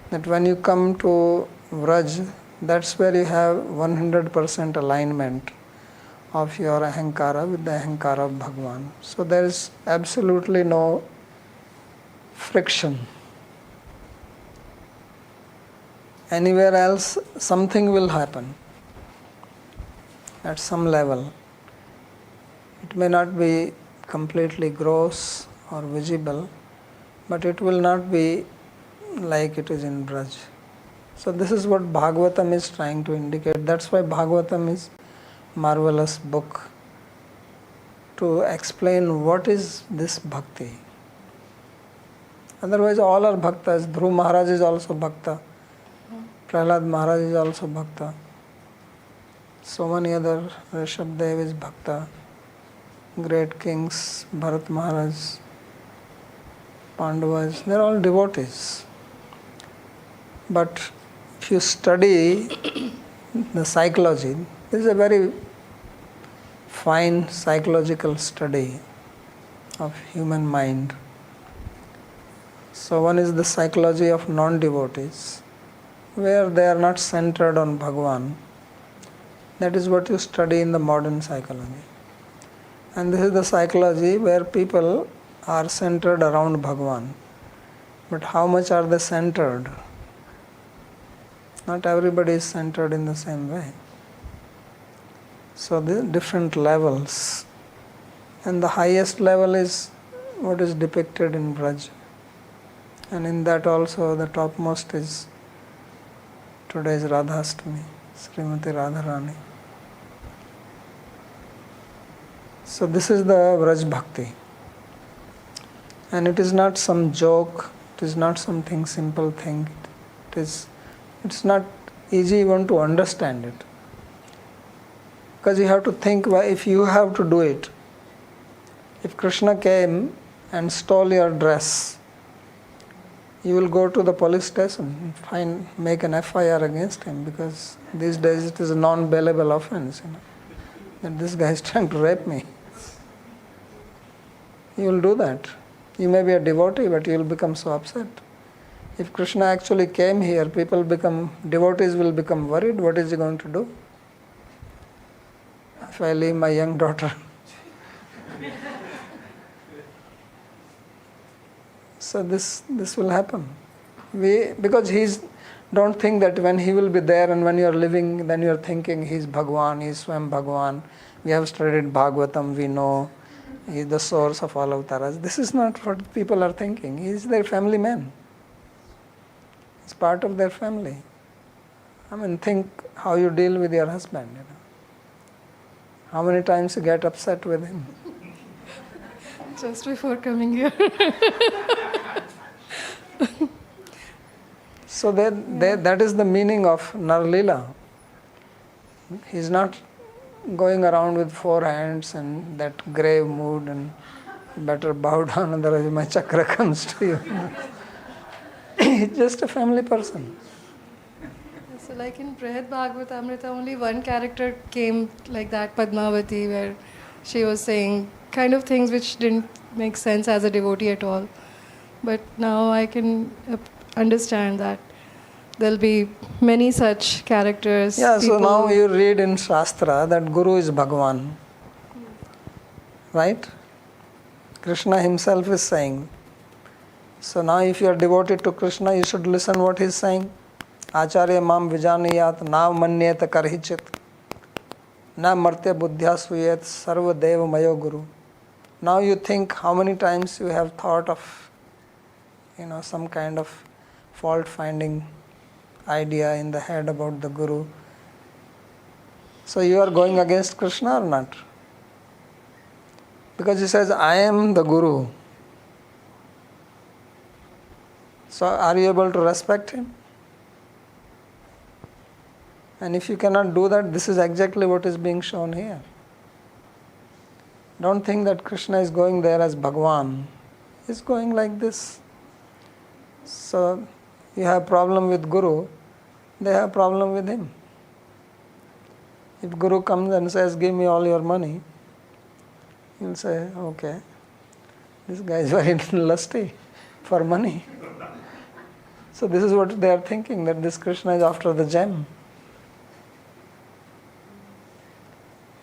that when you come to Vraj, that's where you have 100% alignment of your ahankara with the ahankara of Bhagwan. So there is absolutely no friction. Anywhere else, something will happen at some level. It may not be completely gross or visible, but it will not be like it is in Braj. So this is what Bhagavatam is trying to indicate. That's why Bhagavatam is a marvelous book to explain what is this bhakti. Otherwise all are bhaktas. Dhruv Maharaj is also bhakta. Prahlad Maharaj is also bhakta. So many other, Rishabdev is bhakta. Great kings, Bharat Maharaj, Pandavas, they are all devotees. But if you study the psychology, this is a very fine psychological study of human mind. So one is the psychology of non-devotees, where they are not centered on Bhagwan. That is what you study in the modern psychology. And this is the psychology where people are centered around Bhagwan. But how much are they centered? Not everybody is centered in the same way. So the different levels. And the highest level is what is depicted in Braj. And in that also the topmost is today's Radhastami, Srimati Radharani. So this is the Vraj Bhakti. And it is not some joke, it is not something simple thing. It's not easy even to understand it. Because you have to think, if you have to do it, if Krishna came and stole your dress, you will go to the police station and make an FIR against him, because these days it is a non-bailable offense. That this guy is trying to rape me. You will do that. You may be a devotee, but you will become so upset. If Krishna actually came here, devotees will become worried. What is he going to do? If I leave my young daughter. So this will happen. Because don't think that when he will be there and when you are living, then you are thinking he is Bhagwan, he is Swam Bhagwan. We have studied Bhagavatam, we know he is the source of all avtaras. This is not what people are thinking. He is their family man. It's part of their family. Think how you deal with your husband. How many times you get upset with him? Just before coming here. So that is the meaning of Rāsa-līlā. He is not going around with 4 hands and that grave mood and better bow down, otherwise my chakra comes to you. He's just a family person. So like in Śrīmad-Bhāgavatam, only one character came like that, Padmavati, where she was saying kind of things which didn't make sense as a devotee at all. but now I can understand that there'll be many such characters. Yeah, so people- now you read in Shastra that Guru is Bhagavan. Right? Krishna himself is saying. So now if you are devoted to Krishna, you should listen what he is saying. Acharya mam vijaniyat na manyet karhichit na martya buddhya suyet sarva deva mayo guru. Now you think how many times you have thought of some kind of fault finding idea in the head about the Guru. So you are going against Krishna or not? Because he says, I am the Guru. So are you able to respect him? And if you cannot do that, this is exactly what is being shown here. Don't think that Krishna is going there as Bhagwan. He's going like this. So you have problem with Guru, they have problem with him. If Guru comes and says, give me all your money, you'll say, okay, this guy is very lusty for money. So this is what they are thinking, that this Krishna is after the gem.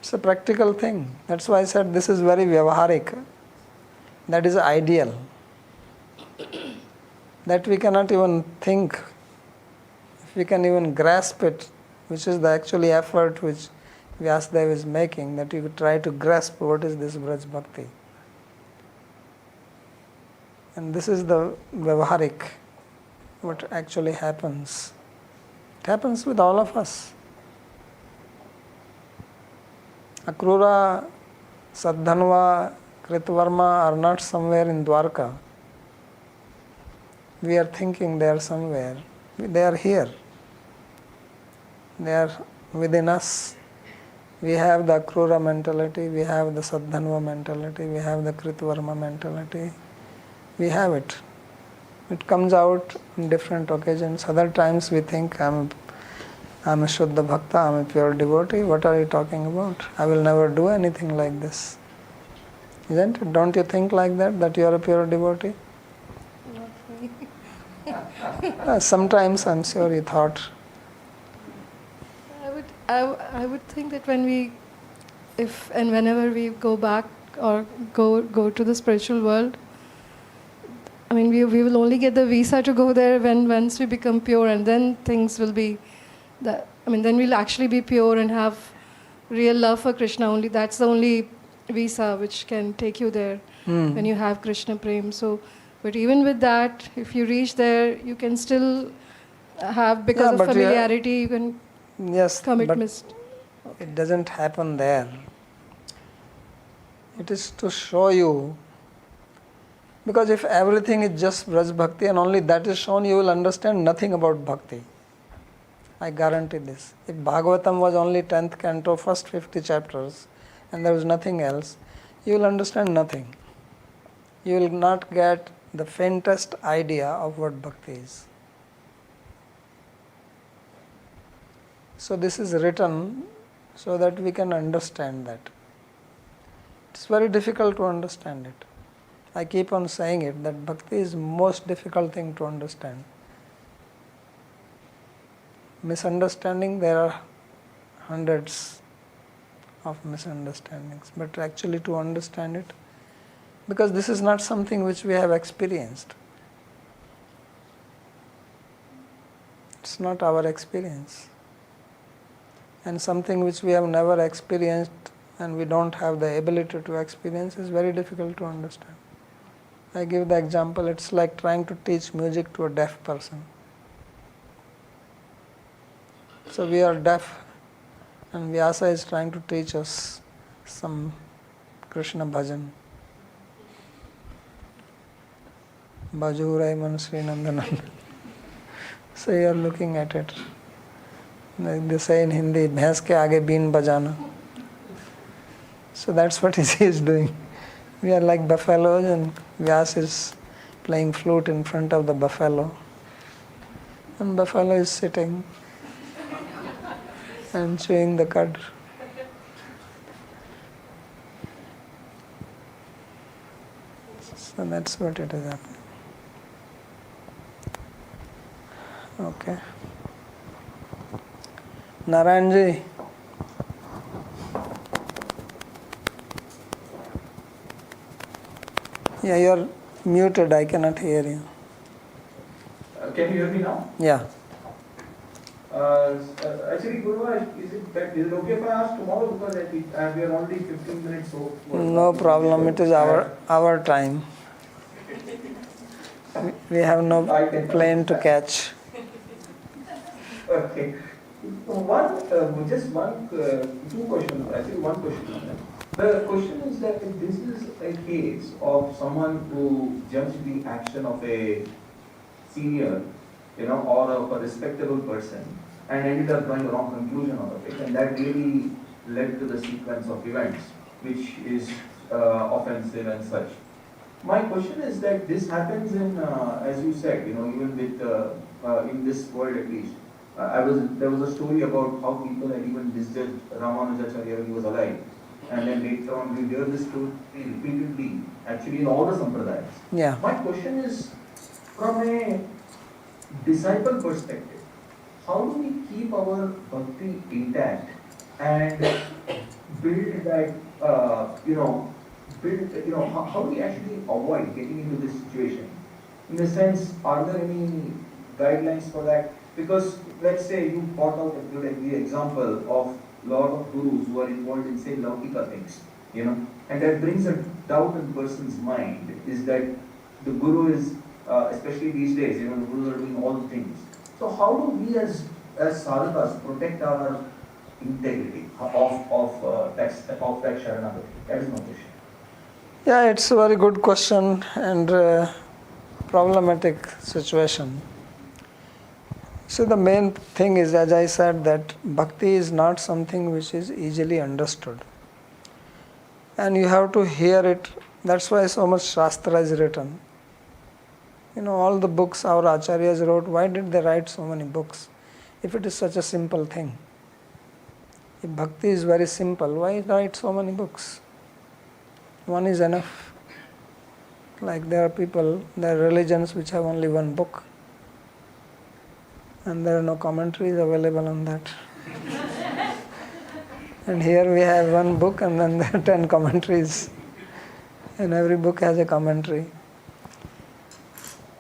It's a practical thing. That's why I said this is very vyavaharik. That is ideal. That we cannot even think, if we can even grasp it, which is the actually effort which Vyasadeva is making, that you try to grasp what is this Braj Bhakti. And this is the vyavaharik, what actually happens. It happens with all of us. Akrura, Sadhanva, Kritvarma are not somewhere in Dwarka. We are thinking they are somewhere. They are here. They are within us. We have the Akrura mentality, we have the Sadhanva mentality, we have the Kritvarma mentality. We have it. It comes out on different occasions. Other times we think, I'm a Shuddha Bhakta, I'm a pure devotee. What are you talking about? I will never do anything like this. Isn't it? Don't you think like that you are a pure devotee? Sometimes I'm sure you thought. I would think that whenever we go back or go to the spiritual world, I mean, we will only get the visa to go there once we become pure, and then things will be then we'll actually be pure and have real love for Krishna. Only that's the only visa which can take you there when you have Krishna Prem. So, but even with that, if you reach there, you can still have, because of familiarity, you can commit mistake. It doesn't happen there. It is to show you. Because if everything is just Braj Bhakti and only that is shown, you will understand nothing about Bhakti. I guarantee this. If Bhagavatam was only 10th canto, first 50 chapters, and there was nothing else, you will understand nothing. You will not get the faintest idea of what Bhakti is. So this is written so that we can understand that. It's very difficult to understand it. I keep on saying it, that Bhakti is the most difficult thing to understand. Misunderstanding, there are hundreds of misunderstandings, but actually to understand it, because this is not something which we have experienced. It's not our experience. And something which we have never experienced and we don't have the ability to experience is very difficult to understand. I give the example, it's like trying to teach music to a deaf person. So we are deaf, and Vyasa is trying to teach us some Krishna bhajan. Bajurai man Sri Nandananda. So you are looking at it. Like they say in Hindi, bhains ke aage been bajana. So that's what he is doing. We are like buffaloes, and Vyasa is playing flute in front of the buffalo. And buffalo is sitting and chewing the cud. So that's what it is happening. Okay. Narayanji. Yeah, you're muted. I cannot hear you. Can you hear me now? Yeah. Actually, Guru, is it okay if I ask tomorrow, because we are only 15 minutes over? No problem. It is our time. We have no plane to catch. Okay. Two questions. Actually, one question. The question is that if this is a case of someone who judged the action of a senior, or of a respectable person, and ended up drawing a wrong conclusion out of it, and that really led to the sequence of events, which is offensive and such. My question is that this happens in, as you said, even with in this world at least. There was a story about how people had even disjudged Ramanujacharya when he was alive, and then later on we hear this story repeatedly, actually in all the sampradayas. Yeah. My question is, from a disciple perspective, how do we keep our bhakti intact and build that, how do we actually avoid getting into this situation? In the sense, are there any guidelines for that? Because let's say you brought out the example of lot of gurus who are involved in, say, laukika things, and that brings a doubt in person's mind, is that the guru is, especially these days, the gurus are doing all the things. So how do we as sadhakas protect our integrity of that Sharanagati? That is my question. Yeah, it's a very good question and problematic situation. So the main thing is, as I said, that bhakti is not something which is easily understood. And you have to hear it. That's why so much Shastra is written. All the books our acharyas wrote, why did they write so many books? If it is such a simple thing. If bhakti is very simple, why write so many books? One is enough. Like there are religions which have only one book. And there are no commentaries available on that. And here we have one book and then there are 10 commentaries. And every book has a commentary.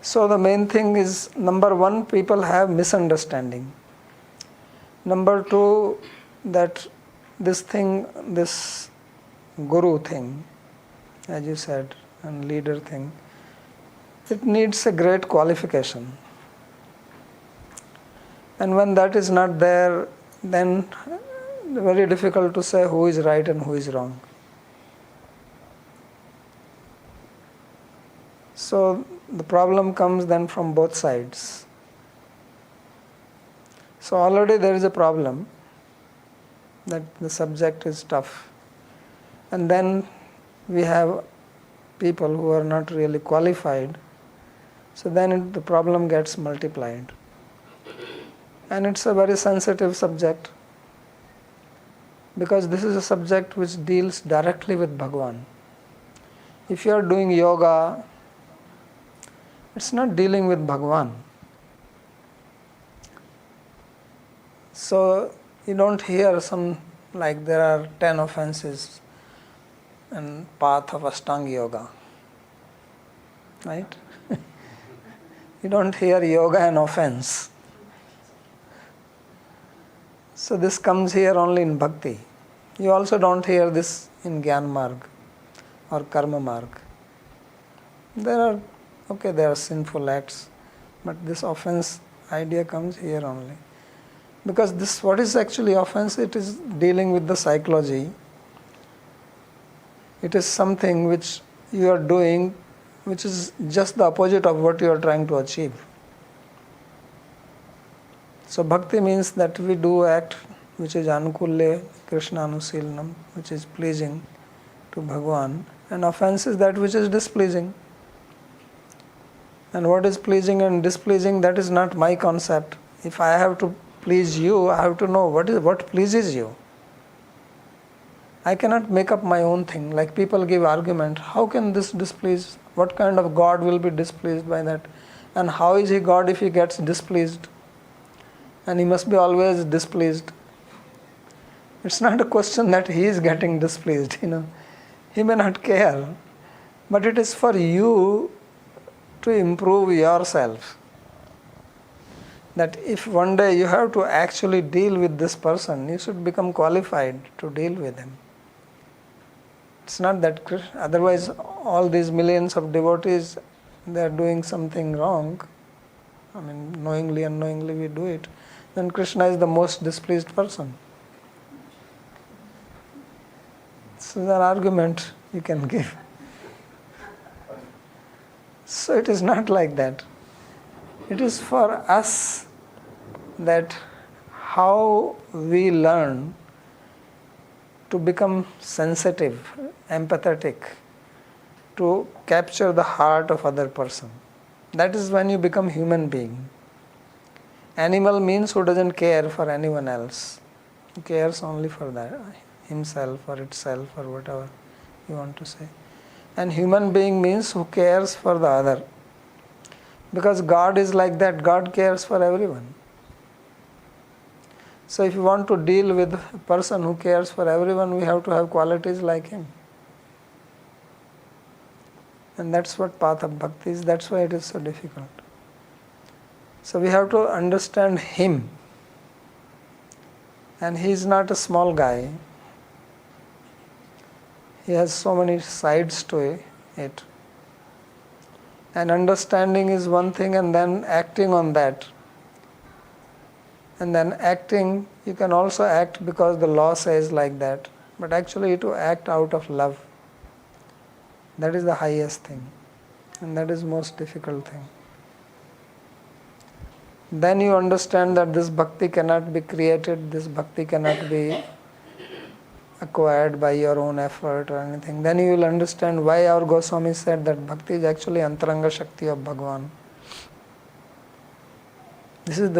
So the main thing is, number one, people have misunderstanding. Number two, that this guru thing, as you said, and leader thing, it needs a great qualification. And when that is not there, then very difficult to say who is right and who is wrong. So the problem comes then from both sides. So already there is a problem that the subject is tough. And then we have people who are not really qualified. So then the problem gets multiplied. And it's a very sensitive subject, because this is a subject which deals directly with Bhagavan. If you are doing yoga, it's not dealing with Bhagavan. So you don't hear like there are 10 offenses in path of Ashtanga Yoga. Right? You don't hear yoga and offense. So this comes here only in bhakti. You also don't hear this in Gyan Marg or Karma Marg. There are sinful acts, but this offense idea comes here only. Because what is actually offense? It is dealing with the psychology. It is something which you are doing, which is just the opposite of what you are trying to achieve. So bhakti means that we do act which is anukulle Krishna anusilanam, which is pleasing to Bhagavan, and offense is that which is displeasing. And what is pleasing and displeasing, that is not my concept. If I have to please you, I have to know what pleases you. I cannot make up my own thing. Like people give argument, how can this displease? What kind of God will be displeased by that? And how is he God if he gets displeased? and he must be always displeased. It's not a question that he is getting displeased, He may not care, but it is for you to improve yourself. That if one day you have to actually deal with this person, you should become qualified to deal with him. It's not that otherwise all these millions of devotees, they are doing something wrong. Knowingly, unknowingly we do it. Then Krishna is the most displeased person. This is an argument you can give. So it is not like that. It is for us that how we learn to become sensitive, empathetic, to capture the heart of other person. That is when you become human being. Animal means who doesn't care for anyone else. Who cares only for that, himself or itself or whatever you want to say. And human being means who cares for the other. Because God is like that, God cares for everyone. So if you want to deal with a person who cares for everyone, we have to have qualities like him. And that's what path of bhakti is, that's why it is so difficult. So we have to understand him. And he is not a small guy. He has so many sides to it. And understanding is one thing, and then acting on that. And then acting, you can also act because the law says like that. But actually to act out of love. That is the highest thing. And that is the most difficult thing. Then you understand that this bhakti cannot be created, this bhakti cannot be acquired by your own effort or anything. Then you will understand why our Goswami said that bhakti is actually Antaranga Shakti of Bhagavan. This is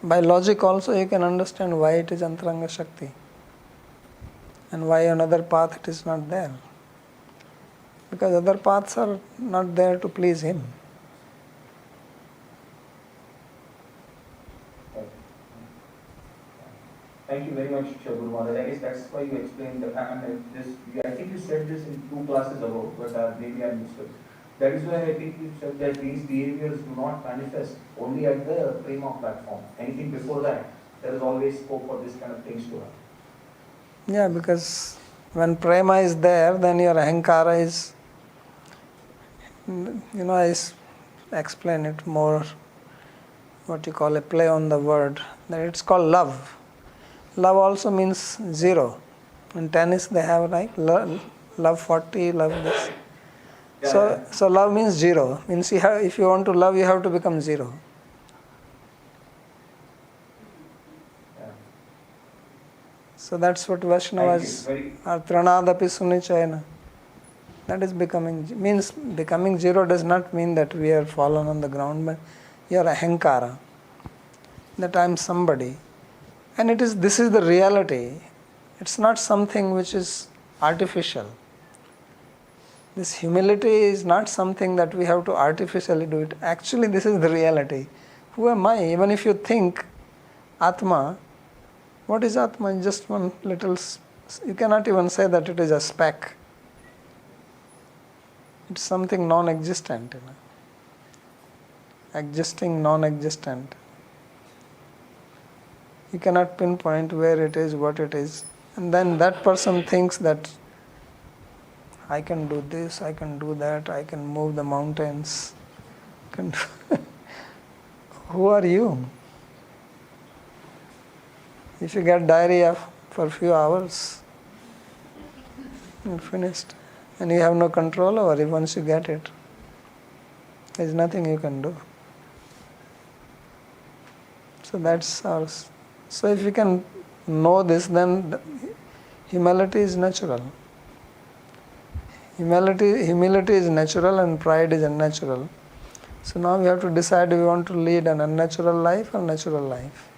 by logic also you can understand why it is Antaranga Shakti. And why another path it is not there. Because other paths are not there to please him. Thank you very much, Guru Maharaj. I guess that's why you explained I think you said this in 2 classes ago, but maybe I missed it. That is why I think you said that these behaviors do not manifest only at the prema platform. Anything before that, there is always scope for this kind of things to happen. Yeah, because when prema is there, then your ahankara is, I explain it more, what you call a play on the word, that it's called love. Love also means zero. In tennis they have like love 40, love this. So love means zero. Means if you want to love, you have to become zero. So that's what Vaishnavas are Tranadapi Sunichayana. That is becoming zero does not mean that we are fallen on the ground, but your ahankara, that I am somebody. And this is the reality. It's not something which is artificial. This humility is not something that we have to artificially do it. Actually, this is the reality. Who am I? Even if you think Atma, what is Atma? Just one little, you cannot even say that it is a speck. It's something non-existent. Existing, non-existent. You cannot pinpoint where it is, what it is. And then that person thinks that I can do this, I can do that, I can move the mountains. Who are you? If you get diarrhea for a few hours, you're finished. And you have no control over it once you get it. There's nothing you can do. So that's ours. So if you can know this, then humility is natural. Humility is natural and pride is unnatural. So now we have to decide if we want to lead an unnatural life or natural life.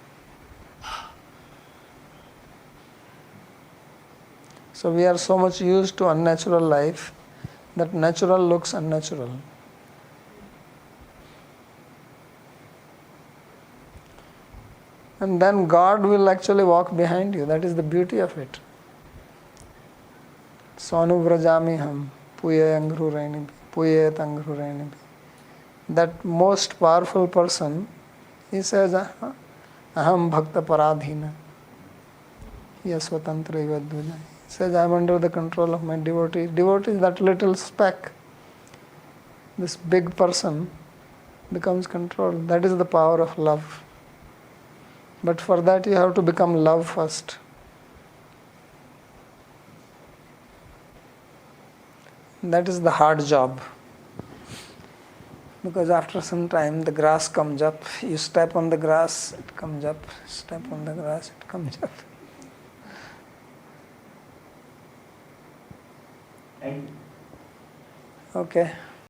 So we are so much used to unnatural life that natural looks unnatural. And then God will actually walk behind you. That is the beauty of it. Sonu vrajami ham, puye angru rainibi, puye tangru rainibi. That most powerful person, he says, aham bhakta paradhina. Yasvatantra ivadhuja. He says, I am under the control of my devotee. Devotee is that little speck. This big person becomes controlled. That is the power of love. But for that you have to become love first. That is the hard job. Because after some time the grass comes up. You step on the grass, it comes up. Step on the grass, it comes up. Thank you. Okay.